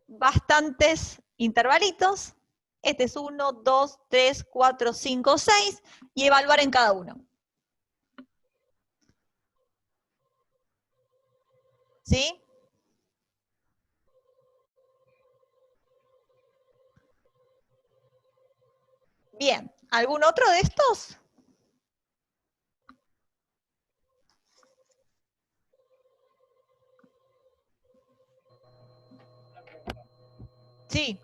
bastantes intervalitos. Este es 1, 2, 3, 4, 5, 6 y evaluar en cada uno. ¿Sí? Bien, ¿algún otro de estos? Sí.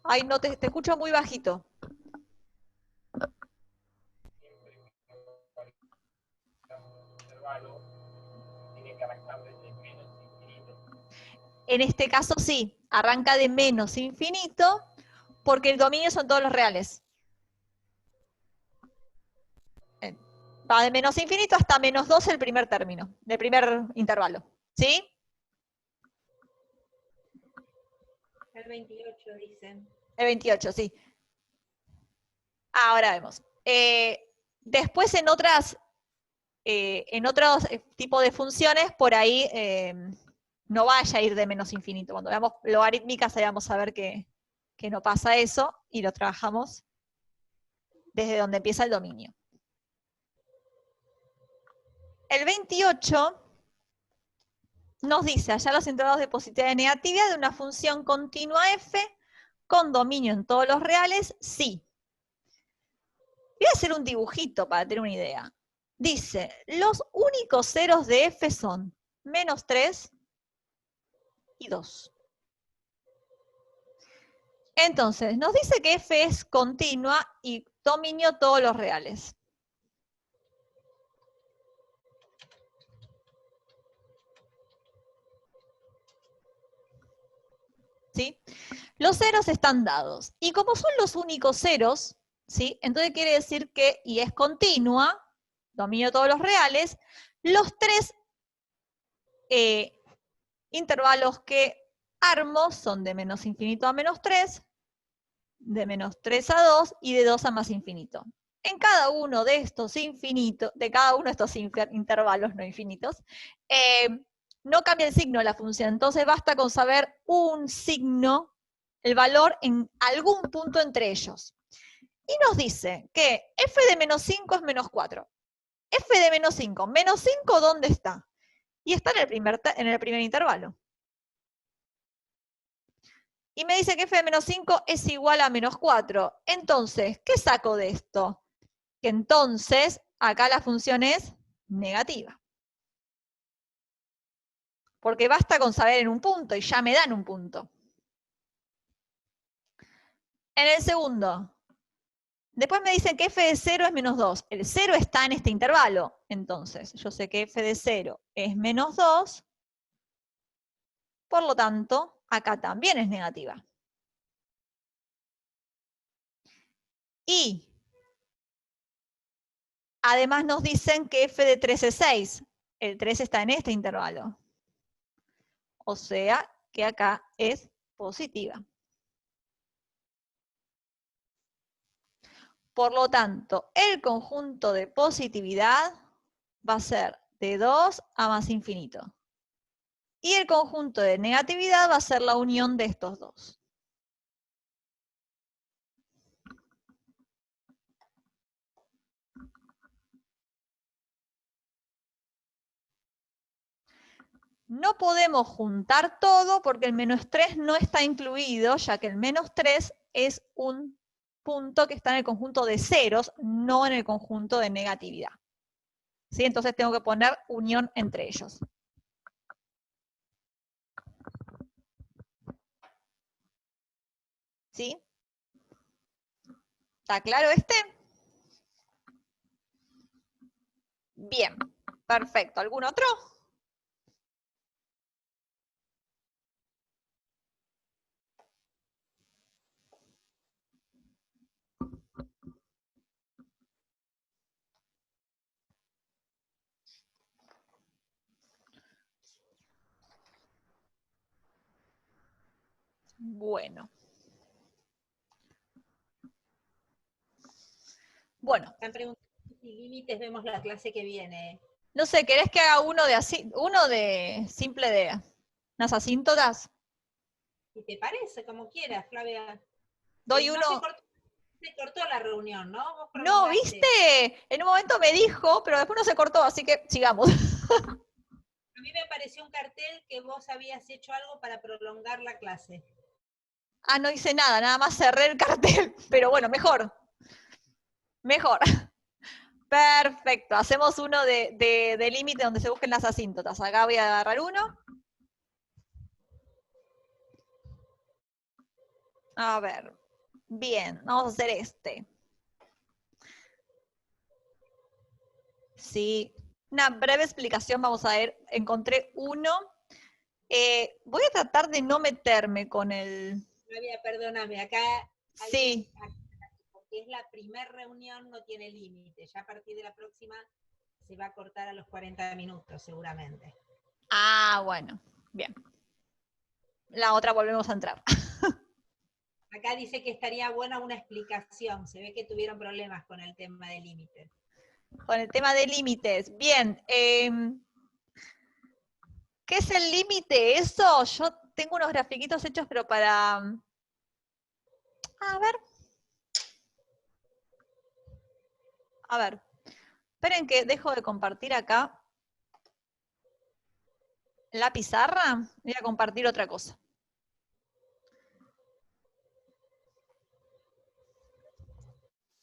Ay, no, te escucho muy bajito. En este caso sí, arranca de menos infinito, porque el dominio son todos los reales. Va de menos infinito hasta menos 2 el primer término, del primer intervalo. ¿Sí? El 28 dicen. El 28, sí. Ahora vemos. Después en otros tipos de funciones, por ahí no vaya a ir de menos infinito. Cuando veamos logarítmicas, ahí vamos a ver que no pasa eso, y lo trabajamos desde donde empieza el dominio. El 28 nos dice hallar los intervalos de positividad y negatividad de una función continua f con dominio en todos los reales, sí. Voy a hacer un dibujito para tener una idea. Dice, los únicos ceros de f son -3 y 2. Entonces, nos dice que f es continua y dominio todos los reales. ¿Sí? Los ceros están dados. Y como son los únicos ceros, ¿sí? Entonces quiere decir que, y es continua, dominio todos los reales, los tres intervalos que armo son de menos infinito a -3, de -3 a 2 y de 2 a más infinito. En cada uno de estos infinitos, de cada uno de estos intervalos no infinitos, no cambia el signo de la función, entonces basta con saber un signo, el valor en algún punto entre ellos. Y nos dice que f de -5 es -4. F de -5, -5, ¿dónde está? Y está en el primer intervalo. Y me dice que f de -5 es igual a -4. Entonces, ¿qué saco de esto? Que entonces, acá la función es negativa. Porque basta con saber en un punto y ya me dan un punto. En el segundo, después me dicen que f de 0 es -2. El 0 está en este intervalo. Entonces, yo sé que f de 0 es -2. Por lo tanto, acá también es negativa. Y además nos dicen que f de 3 es 6. El 3 está en este intervalo. O sea que acá es positiva. Por lo tanto, el conjunto de positividad va a ser de 2 a más infinito. Y el conjunto de negatividad va a ser la unión de estos dos. No podemos juntar todo porque el -3 no está incluido, ya que el -3 es un punto que está en el conjunto de ceros, no en el conjunto de negatividad. ¿Sí? Entonces tengo que poner unión entre ellos. ¿Sí? ¿Está claro este? Bien, perfecto. ¿Algún otro? Bueno. Bueno. Están preguntando si límites vemos la clase que viene. No sé, ¿querés que haga uno de simple de unas asíntotas? Si te parece, como quieras, Flavia. Doy No uno. se cortó la reunión, ¿no? Vos No, prolongaste. ¿viste? En un momento me dijo, pero después no se cortó, así que sigamos. A mí me apareció un cartel que vos habías hecho algo para prolongar la clase. Ah, no hice nada, nada más cerré el cartel. Pero bueno, mejor. Mejor. Perfecto. Hacemos uno de límite donde se busquen las asíntotas. Acá voy a agarrar uno. A ver. Bien, vamos a hacer este. Sí. Una breve explicación, vamos a ver. Encontré uno. Voy a tratar de no meterme con el... Flavia, perdóname, acá Sí. porque es la primera reunión, no tiene límite. Ya a partir de la próxima se va a cortar a los 40 minutos, seguramente. Ah, bueno. Bien. La otra volvemos a entrar. Acá dice que estaría buena una explicación. Se ve que tuvieron problemas con el tema de límites. Con el tema de límites. Bien. ¿Qué es el límite? Eso, yo tengo unos grafiquitos hechos, pero para... A ver. A ver. Esperen que dejo de compartir acá la pizarra. Voy a compartir otra cosa.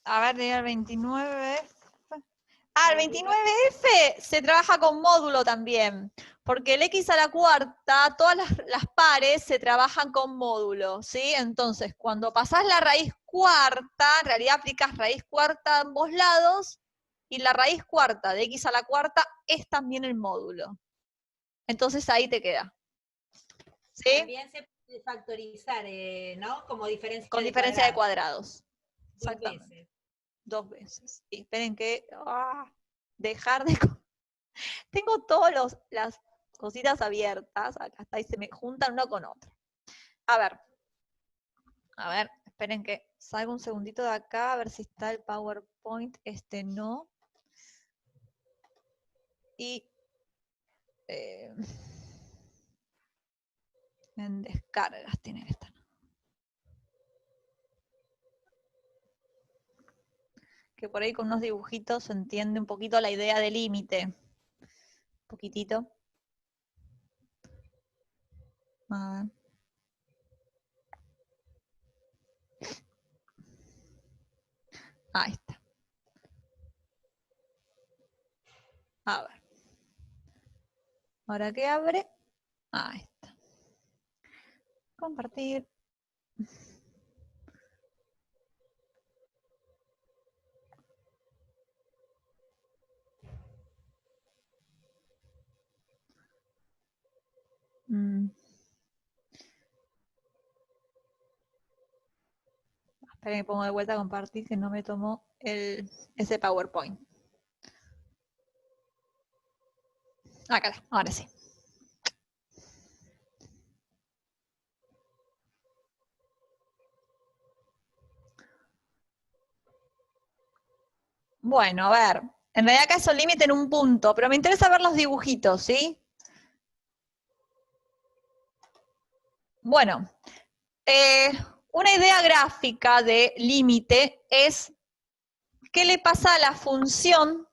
A ver, el 29F. Ah, el 29F se trabaja con módulo también, porque el x a la cuarta, todas las pares se trabajan con módulo, ¿sí? Entonces, cuando pasás la raíz cuarta, en realidad aplicás raíz cuarta a ambos lados, y la raíz cuarta de x a la cuarta es también el módulo. Entonces ahí te queda. ¿Sí? También se puede factorizar, ¿no? Como diferencia Con de diferencia de cuadrados. cuadrados. Dos Exactamente. veces. 2 veces. Y esperen que... dejar de... Tengo todas las cositas abiertas. Acá está, y se me juntan uno con otro. A ver, esperen que salga un segundito de acá, a ver si está el PowerPoint. Este no. Y... en descargas tiene que estar. Que por ahí con unos dibujitos se entiende un poquito la idea de límite. Un poquitito. A ver. Ahí está. A ver. Ahora que abre. Ahí está. Compartir. Esperen que pongo de vuelta a compartir, que no me tomó ese PowerPoint. Acá está, ahora sí. Bueno, a ver. En realidad acá es un límite en un punto, pero me interesa ver los dibujitos, ¿sí? Bueno, una idea gráfica de límite es qué le pasa a la función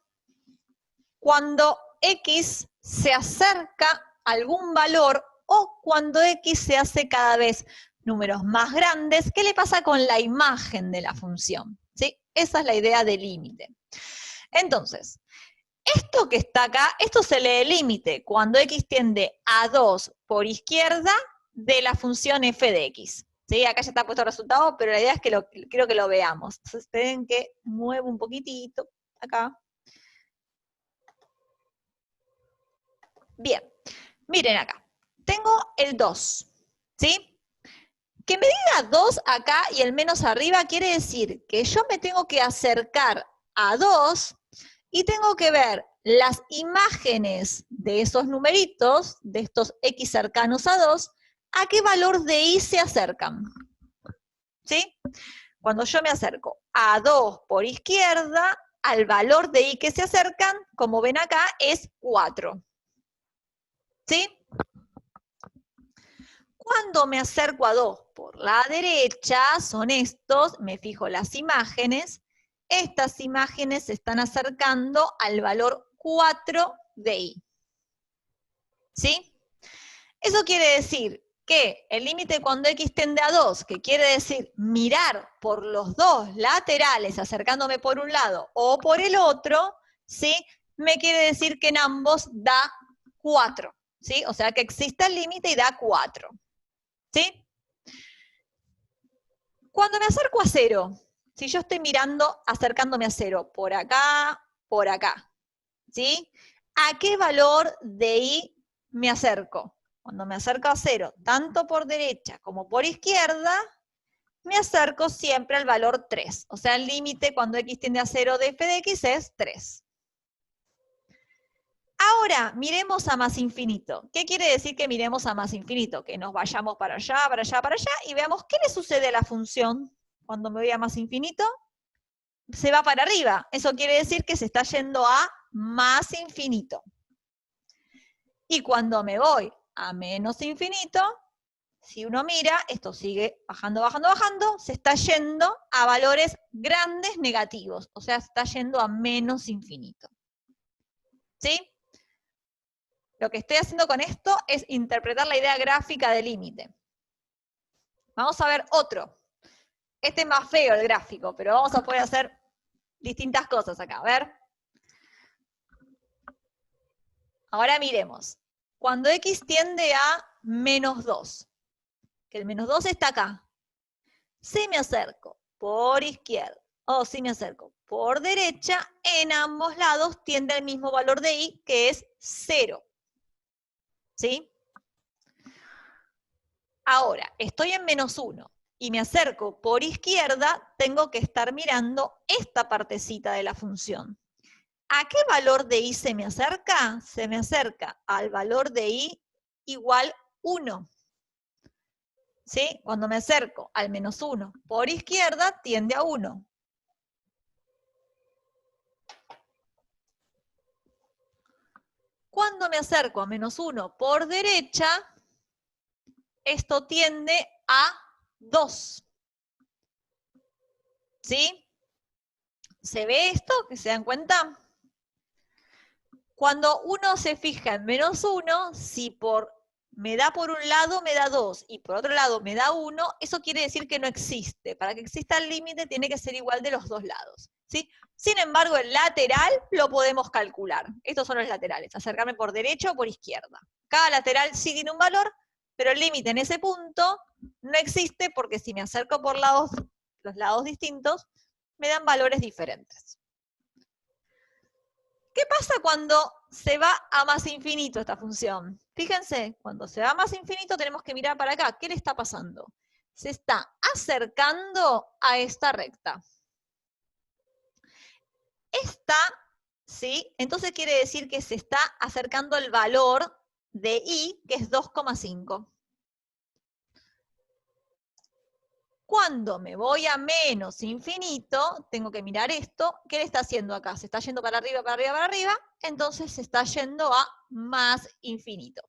cuando x se acerca a algún valor o cuando x se hace cada vez números más grandes. ¿Qué le pasa con la imagen de la función? ¿Sí? Esa es la idea de límite. Entonces, esto que está acá, esto se lee límite cuando x tiende a 2 por izquierda de la función f de x. ¿Sí? Acá ya está puesto el resultado, pero la idea es que quiero que lo veamos. Entonces, esperen que muevo un poquitito acá. Bien, miren acá. Tengo el 2, ¿sí? Que me diga 2 acá y el menos arriba quiere decir que yo me tengo que acercar a 2 y tengo que ver las imágenes de esos numeritos, de estos x cercanos a 2, a qué valor de y se acercan. ¿Sí? Cuando yo me acerco a 2 por izquierda, al valor de y que se acercan, como ven acá, es 4. ¿Sí? Cuando me acerco a 2 por la derecha, son estos, me fijo las imágenes, estas imágenes se están acercando al valor 4 de y. ¿Sí? Eso quiere decir que el límite cuando x tiende a 2, que quiere decir mirar por los dos laterales, acercándome por un lado o por el otro, ¿sí? Me quiere decir que en ambos da 4, ¿sí? O sea que existe el límite y da 4, ¿sí? Cuando me acerco a 0, si yo estoy mirando, acercándome a 0, por acá, ¿sí? ¿A qué valor de y me acerco? Cuando me acerco a 0, tanto por derecha como por izquierda, me acerco siempre al valor 3. O sea, el límite cuando x tiende a 0 de f de x es 3. Ahora, miremos a más infinito. ¿Qué quiere decir que miremos a más infinito? Que nos vayamos para allá, para allá, para allá, y veamos qué le sucede a la función cuando me voy a más infinito. Se va para arriba. Eso quiere decir que se está yendo a más infinito. Y cuando me voy a menos infinito, si uno mira, esto sigue bajando, bajando, bajando, se está yendo a valores grandes negativos. O sea, se está yendo a menos infinito. ¿Sí? Lo que estoy haciendo con esto es interpretar la idea gráfica del límite. Vamos a ver otro. Este es más feo el gráfico, pero vamos a poder hacer distintas cosas acá. A ver. Ahora miremos. Cuando x tiende a menos 2, que el menos 2 está acá. Si me acerco por izquierda o si me acerco por derecha, en ambos lados tiende al mismo valor de y, que es 0. ¿Sí? Ahora, estoy en menos 1 y me acerco por izquierda, tengo que estar mirando esta partecita de la función. ¿A qué valor de y se me acerca? Se me acerca al valor de y igual 1. ¿Sí? Cuando me acerco al menos 1 por izquierda, tiende a 1. Cuando me acerco a menos 1 por derecha, esto tiende a 2. ¿Sí? ¿Se ve esto? ¿Que se dan cuenta? Cuando uno se fija en menos 1, si me da por un lado, me da 2, y por otro lado me da 1, eso quiere decir que no existe. Para que exista el límite tiene que ser igual de los dos lados. ¿Sí? Sin embargo, el lateral lo podemos calcular. Estos son los laterales, acercarme por derecha o por izquierda. Cada lateral sí tiene un valor, pero el límite en ese punto no existe porque si me acerco por los lados distintos, me dan valores diferentes. ¿Qué pasa cuando se va a más infinito esta función? Fíjense, cuando se va a más infinito tenemos que mirar para acá. ¿Qué le está pasando? Se está acercando a esta recta. Esta, ¿sí? Entonces quiere decir que se está acercando el valor de y, que es 2,5. Cuando me voy a menos infinito, tengo que mirar esto. ¿Qué le está haciendo acá? Se está yendo para arriba, para arriba, para arriba. Entonces se está yendo a más infinito.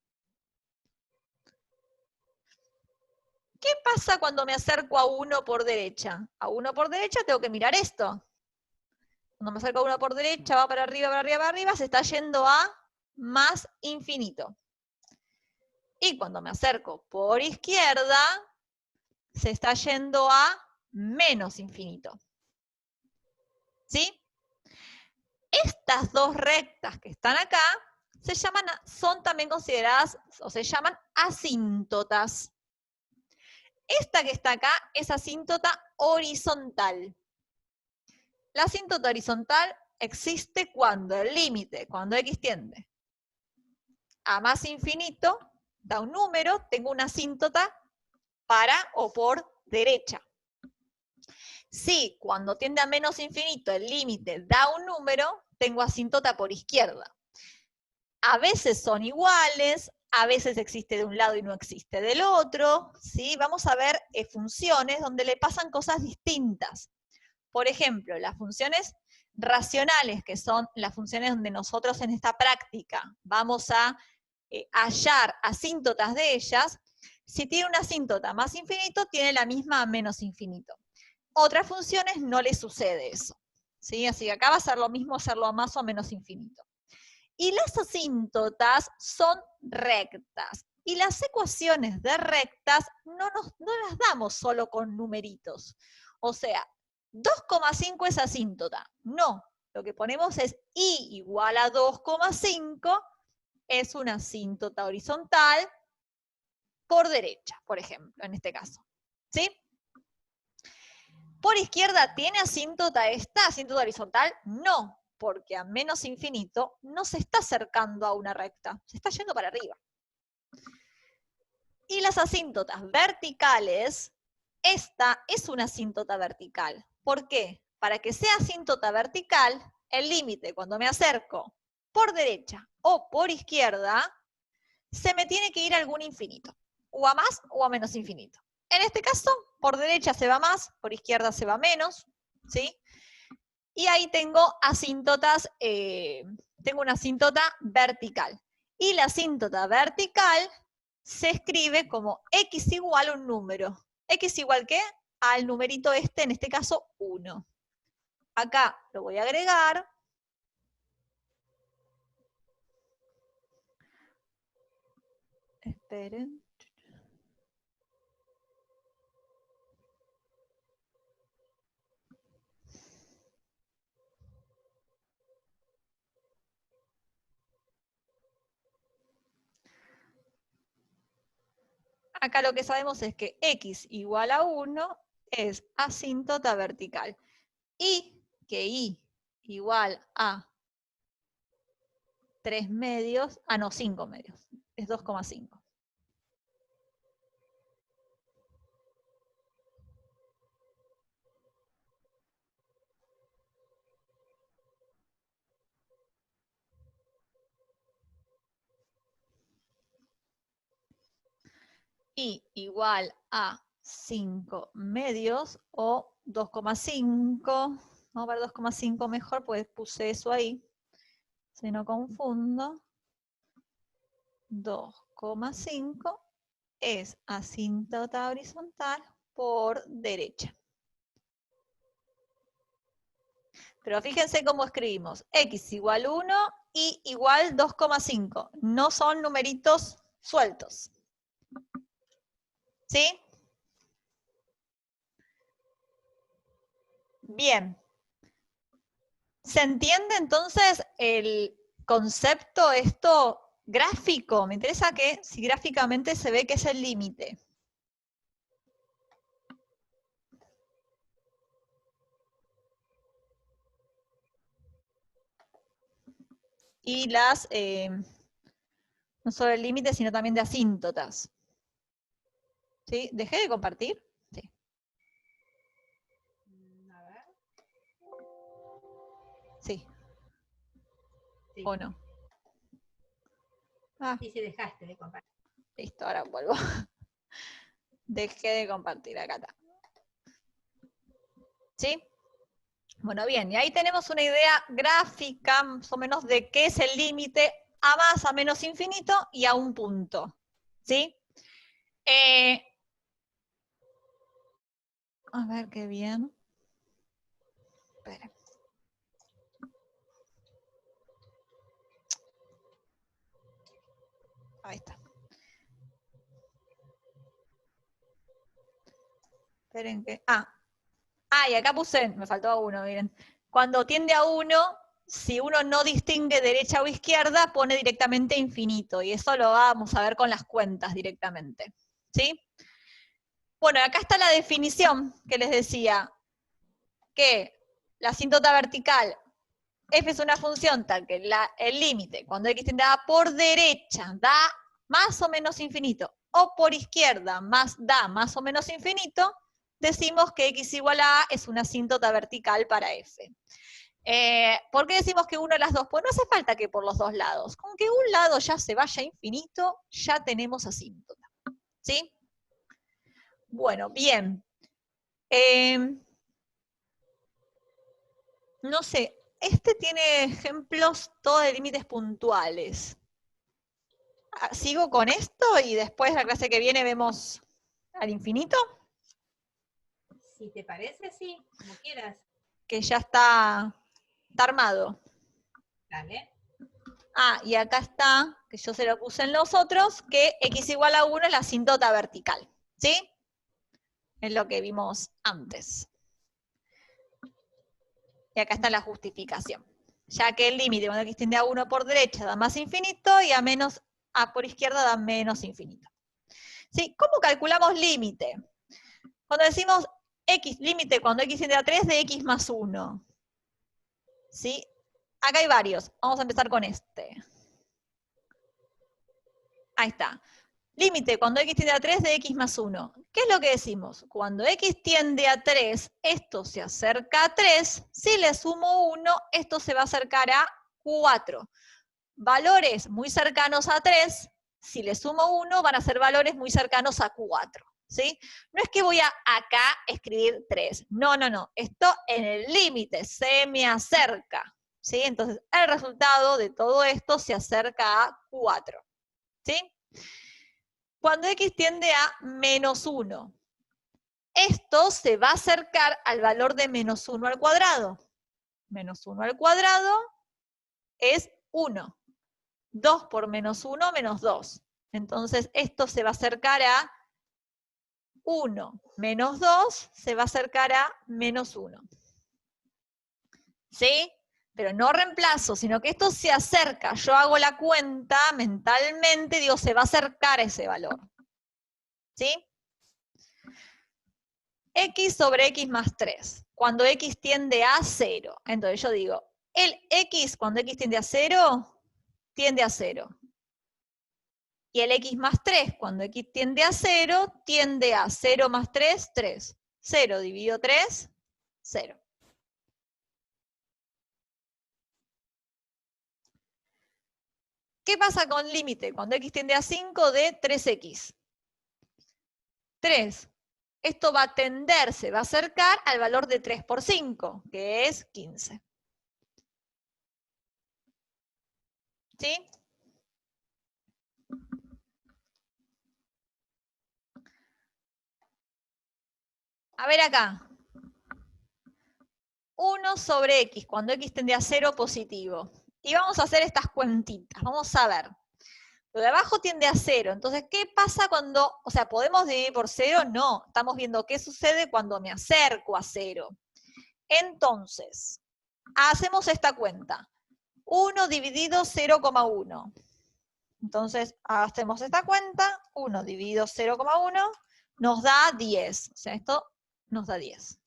¿Qué pasa cuando me acerco a 1 por derecha? A 1 por derecha tengo que mirar esto. Cuando me acerco a 1 por derecha, va para arriba, para arriba, para arriba, se está yendo a más infinito. Y cuando me acerco por izquierda, se está yendo a menos infinito. ¿Sí? Estas dos rectas que están acá son también consideradas, o se llaman asíntotas. Esta que está acá es asíntota horizontal. La asíntota horizontal existe cuando el límite, cuando x tiende a más infinito, da un número, tengo una asíntota para o por derecha. Si cuando tiende a menos infinito el límite da un número, tengo asíntota por izquierda. A veces son iguales, a veces existe de un lado y no existe del otro, ¿sí? Vamos a ver funciones donde le pasan cosas distintas. Por ejemplo, las funciones racionales, que son las funciones donde nosotros en esta práctica vamos a hallar asíntotas de ellas, si tiene una asíntota más infinito, tiene la misma a menos infinito. Otras funciones no le sucede eso, ¿sí? Así que acá va a ser lo mismo hacerlo a más o a menos infinito. Y las asíntotas son rectas. Y las ecuaciones de rectas no las damos solo con numeritos. O sea, 2,5 es asíntota. No, lo que ponemos es y igual a 2,5 es una asíntota horizontal por derecha, por ejemplo, en este caso. ¿Sí? Por izquierda, ¿tiene asíntota esta asíntota horizontal? No, porque a menos infinito no se está acercando a una recta, se está yendo para arriba. Y las asíntotas verticales, esta es una asíntota vertical. ¿Por qué? Para que sea asíntota vertical, el límite cuando me acerco por derecha o por izquierda, se me tiene que ir a algún infinito, o a más o a menos infinito. En este caso, por derecha se va más, por izquierda se va menos, ¿sí? Y ahí tengo asíntotas, tengo una asíntota vertical. Y la asíntota vertical se escribe como x igual a un número. ¿X igual qué? Al numerito este, en este caso 1. Acá lo voy a agregar. Esperen. Acá lo que sabemos es que x igual a 1 es asíntota vertical. Y que y igual a 3 medios, no, 5 medios, es 2,5. Y igual a 5 medios o 2,5. Vamos a ver 2,5 mejor, pues puse eso ahí. Si no confundo. 2,5 es asíntota horizontal por derecha. Pero fíjense cómo escribimos. X igual 1 y igual 2,5. No son numeritos sueltos. ¿Sí? Bien. ¿Se entiende entonces el concepto esto gráfico? Me interesa que si gráficamente se ve que es el límite. Y las, no solo el límite, sino también de asíntotas. ¿Sí? ¿Dejé de compartir? Sí. A ver. Sí. Sí. ¿O no? Ah, Sí, dejaste de compartir. listo, ahora vuelvo. Dejé de compartir, acá está. ¿Sí? Bueno, bien, y ahí tenemos una idea gráfica más o menos de qué es el límite a más, a menos infinito y a un punto. ¿Sí? A ver qué bien. Espera. Ahí está. Esperen que... y acá puse, me faltaba uno, miren. Cuando tiende a 1, si uno no distingue derecha o izquierda, pone directamente infinito. Y eso lo vamos a ver con las cuentas directamente. ¿Sí? Bueno, acá está la definición que les decía. Que la asíntota vertical, f es una función tal que el límite, cuando x tiende a por derecha, da más o menos infinito, o por izquierda da más o menos infinito, decimos que x igual a A es una asíntota vertical para f. ¿Por qué decimos que una de las dos? Pues no hace falta que por los dos lados. Con que un lado ya se vaya a infinito, ya tenemos asíntota. ¿Sí? Bueno, bien. No sé, este tiene ejemplos todos de límites puntuales. ¿Sigo con esto y después la clase que viene vemos al infinito? Si te parece, sí, como quieras. Que ya está armado. Dale. Y acá está, que yo se lo puse en los otros, que x igual a 1 es la asíntota vertical. ¿Sí? Es lo que vimos antes. Y acá está la justificación. Ya que el límite cuando x tiende a 1 por derecha da más infinito y a por izquierda da menos infinito. ¿Sí? ¿Cómo calculamos límite? Cuando decimos x, límite cuando x tiende a 3 de x más 1. ¿Sí? Acá hay varios. Vamos a empezar con este. Ahí está. Límite cuando x tiende a 3 de x más 1. ¿Qué es lo que decimos? Cuando x tiende a 3, esto se acerca a 3. Si le sumo 1, esto se va a acercar a 4. valores muy cercanos a 3, si le sumo 1, van a ser valores muy cercanos a 4. ¿Sí? No es que voy a acá escribir 3. No, no, no. Esto en el límite se me acerca. ¿Sí? Entonces, el resultado de todo esto se acerca a 4. ¿Sí? Cuando x tiende a menos 1, esto se va a acercar al valor de menos 1 al cuadrado. Menos 1 al cuadrado es 1. 2 por menos 1, menos 2. Entonces, esto se va a acercar a 1 menos 2 se va a acercar a menos 1. ¿Sí? Pero no reemplazo, sino que esto se acerca. Yo hago la cuenta mentalmente, digo, se va a acercar a ese valor. ¿Sí? X sobre X más 3. Cuando X tiende a 0. Entonces yo digo, el X cuando X tiende a 0, tiende a 0. Y el X más 3, cuando X tiende a 0, tiende a 0 más 3, 3. 0 dividido 3, 0. ¿Qué pasa con límite? Cuando X tiende a 5 de 3X. 3. Esto va a tender, se va a acercar al valor de 3 por 5, que es 15. ¿Sí? A ver acá. 1 sobre X, cuando X tiende a 0 positivo. Y vamos a hacer estas cuentitas. Vamos a ver. Lo de abajo tiende a 0. Entonces, ¿qué pasa cuando, o sea, ¿podemos dividir por 0? No. Estamos viendo qué sucede cuando me acerco a 0. Entonces, hacemos esta cuenta. 1 dividido 0,1. Entonces, hacemos esta cuenta. 1 dividido 0,1 nos da 10. O sea, esto nos da 10.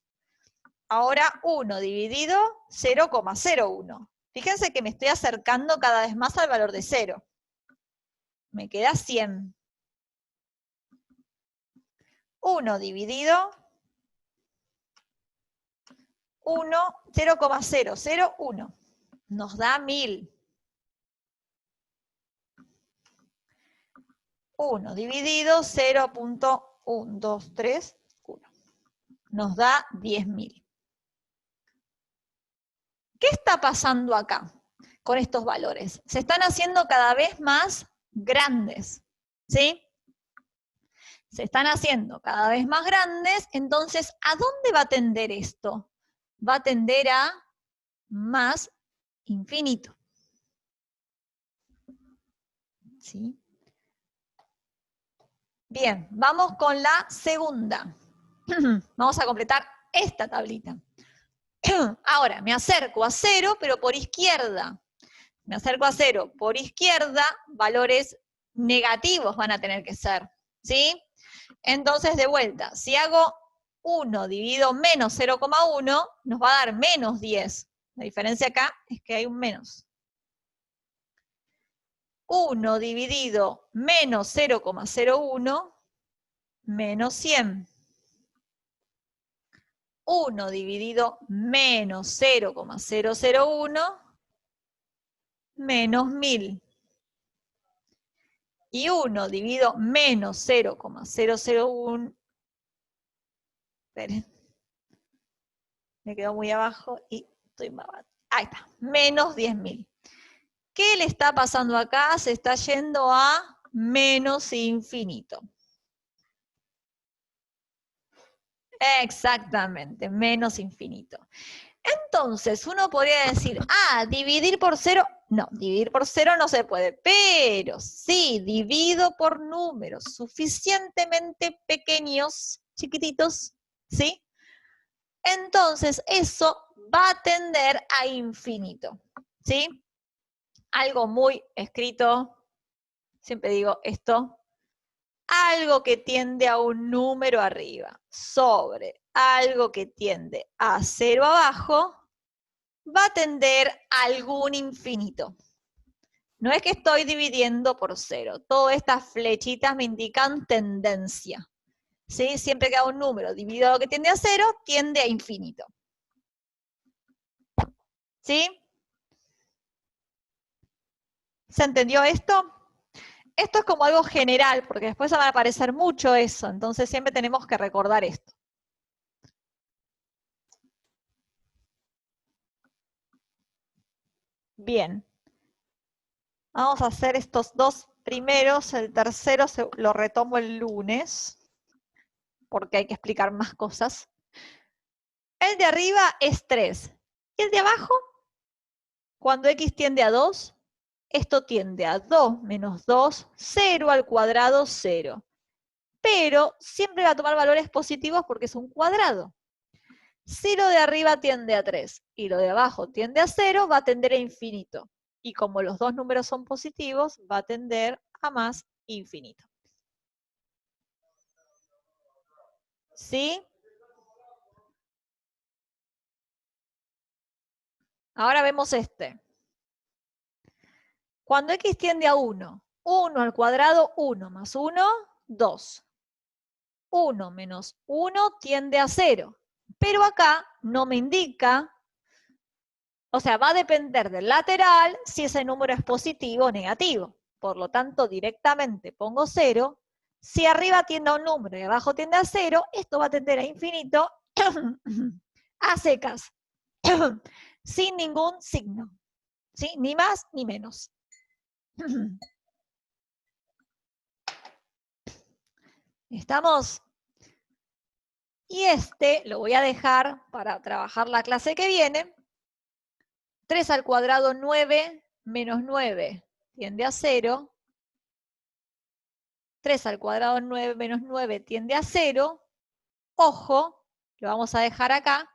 Ahora 1 dividido 0,01. Fíjense que me estoy acercando cada vez más al valor de 0. Me queda 100. 1 dividido 0,001. Nos da 1000. 1 dividido 0.1231. Nos da 10.000. ¿Qué está pasando acá con estos valores? Se están haciendo cada vez más grandes, ¿sí? Se están haciendo cada vez más grandes, entonces, ¿a dónde va a tender esto? Va a tender a más infinito. ¿Sí? Bien, vamos con la segunda. Vamos a completar esta tablita. Ahora, me acerco a 0, pero por izquierda. Me acerco a 0 por izquierda, valores negativos van a tener que ser, ¿sí? Entonces, de vuelta, si hago 1 dividido menos 0,1, nos va a dar menos 10. La diferencia acá es que hay un menos. 1 dividido menos 0,01, menos 100. 1 dividido menos 0,001, menos 1000. Y 1 dividido menos 0,001, esperen, me quedó muy abajo y estoy más abajo. Ahí está, menos 10.000. ¿Qué le está pasando acá? Se está yendo a menos infinito. Exactamente, menos infinito. Entonces, uno podría decir, dividir por 0, no, dividir por 0 no se puede, pero sí, divido por números suficientemente pequeños, chiquititos, ¿sí? Entonces, eso va a tender a infinito, ¿sí? Algo muy escrito, siempre digo esto, algo que tiende a un número arriba sobre algo que tiende a 0 abajo, va a tender a algún infinito. No es que estoy dividiendo por 0. Todas estas flechitas me indican tendencia. ¿Sí? Siempre que hago un número dividido a lo que tiende a 0, tiende a infinito. ¿Sí? ¿Se entendió esto? Esto es como algo general, porque después va a aparecer mucho eso, entonces siempre tenemos que recordar esto. Bien. Vamos a hacer estos dos primeros, el tercero lo retomo el lunes, porque hay que explicar más cosas. El de arriba es 3. ¿Y el de abajo? Cuando x tiende a 2, esto tiende a 2 menos 2, 0 al cuadrado, 0. Pero siempre va a tomar valores positivos porque es un cuadrado. Si lo de arriba tiende a 3 y lo de abajo tiende a 0, va a tender a infinito. Y como los dos números son positivos, va a tender a más infinito. ¿Sí? Ahora vemos este. Cuando x tiende a 1, 1 al cuadrado, 1 más 1, 2. 1 menos 1 tiende a 0. Pero acá no me indica, o sea, va a depender del lateral si ese número es positivo o negativo. Por lo tanto, directamente pongo 0. Si arriba tiende a un número y abajo tiende a 0, esto va a tender a infinito a secas, sin ningún signo. ¿Sí? Ni más ni menos. ¿Estamos? Y este lo voy a dejar para trabajar la clase que viene. 3 al cuadrado, 9, menos 9 tiende a 0. 3 al cuadrado, 9 menos 9 tiende a 0. Ojo, lo vamos a dejar acá.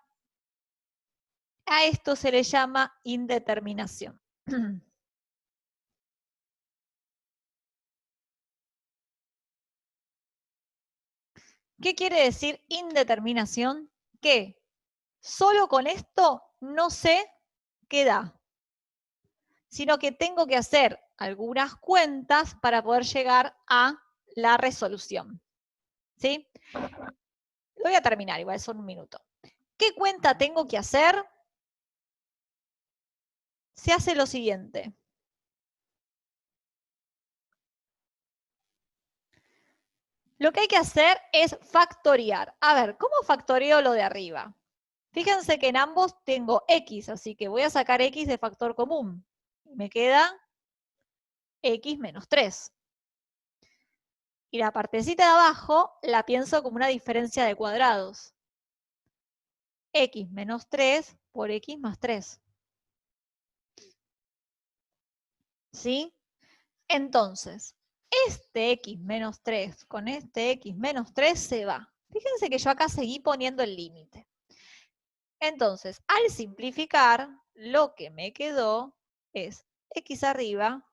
A esto se le llama indeterminación. ¿Qué quiere decir indeterminación? Que solo con esto no sé qué da, sino que tengo que hacer algunas cuentas para poder llegar a la resolución. ¿Sí? Lo voy a terminar, igual son un minuto. ¿Qué cuenta tengo que hacer? Se hace lo siguiente. Lo que hay que hacer es factoriar. A ver, ¿cómo factoreo lo de arriba? Fíjense que en ambos tengo x, así que voy a sacar x de factor común. Me queda x menos 3. Y la partecita de abajo la pienso como una diferencia de cuadrados. X menos 3 por x más 3. ¿Sí? Entonces, este x menos 3 con este x menos 3 se va. Fíjense que yo acá seguí poniendo el límite. Entonces, al simplificar, lo que me quedó es x arriba,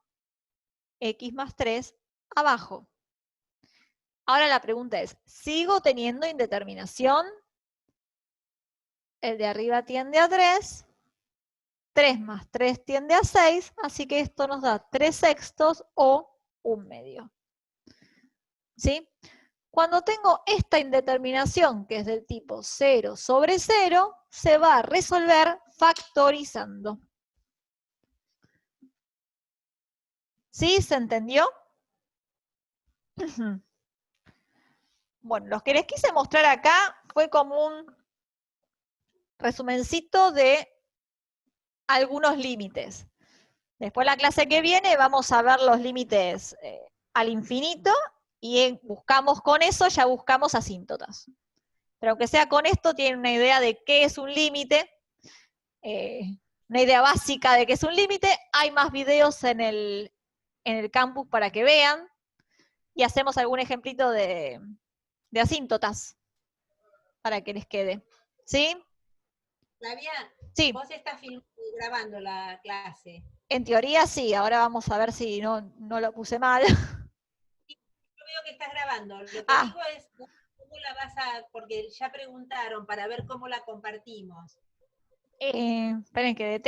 x más 3 abajo. Ahora la pregunta es, ¿sigo teniendo indeterminación? El de arriba tiende a 3, 3 más 3 tiende a 6, así que esto nos da 3 sextos o 1/2. ¿Sí? Cuando tengo esta indeterminación, que es del tipo 0 sobre 0, se va a resolver factorizando. ¿Sí? ¿Se entendió? Bueno, lo que les quise mostrar acá fue como un resumencito de algunos límites. Después la clase que viene vamos a ver los límites al infinito y buscamos con eso, ya buscamos asíntotas. Pero aunque sea con esto, tienen una idea de qué es un límite, una idea básica de qué es un límite. Hay más videos en el campus para que vean y hacemos algún ejemplito de asíntotas para que les quede. ¿Sí? Flavia, Sí. vos estás grabando la clase. En teoría sí, ahora vamos a ver si no lo puse mal. Yo veo que estás grabando. Lo que digo es, ¿cómo la vas a...? Porque ya preguntaron para ver cómo la compartimos. Esperen que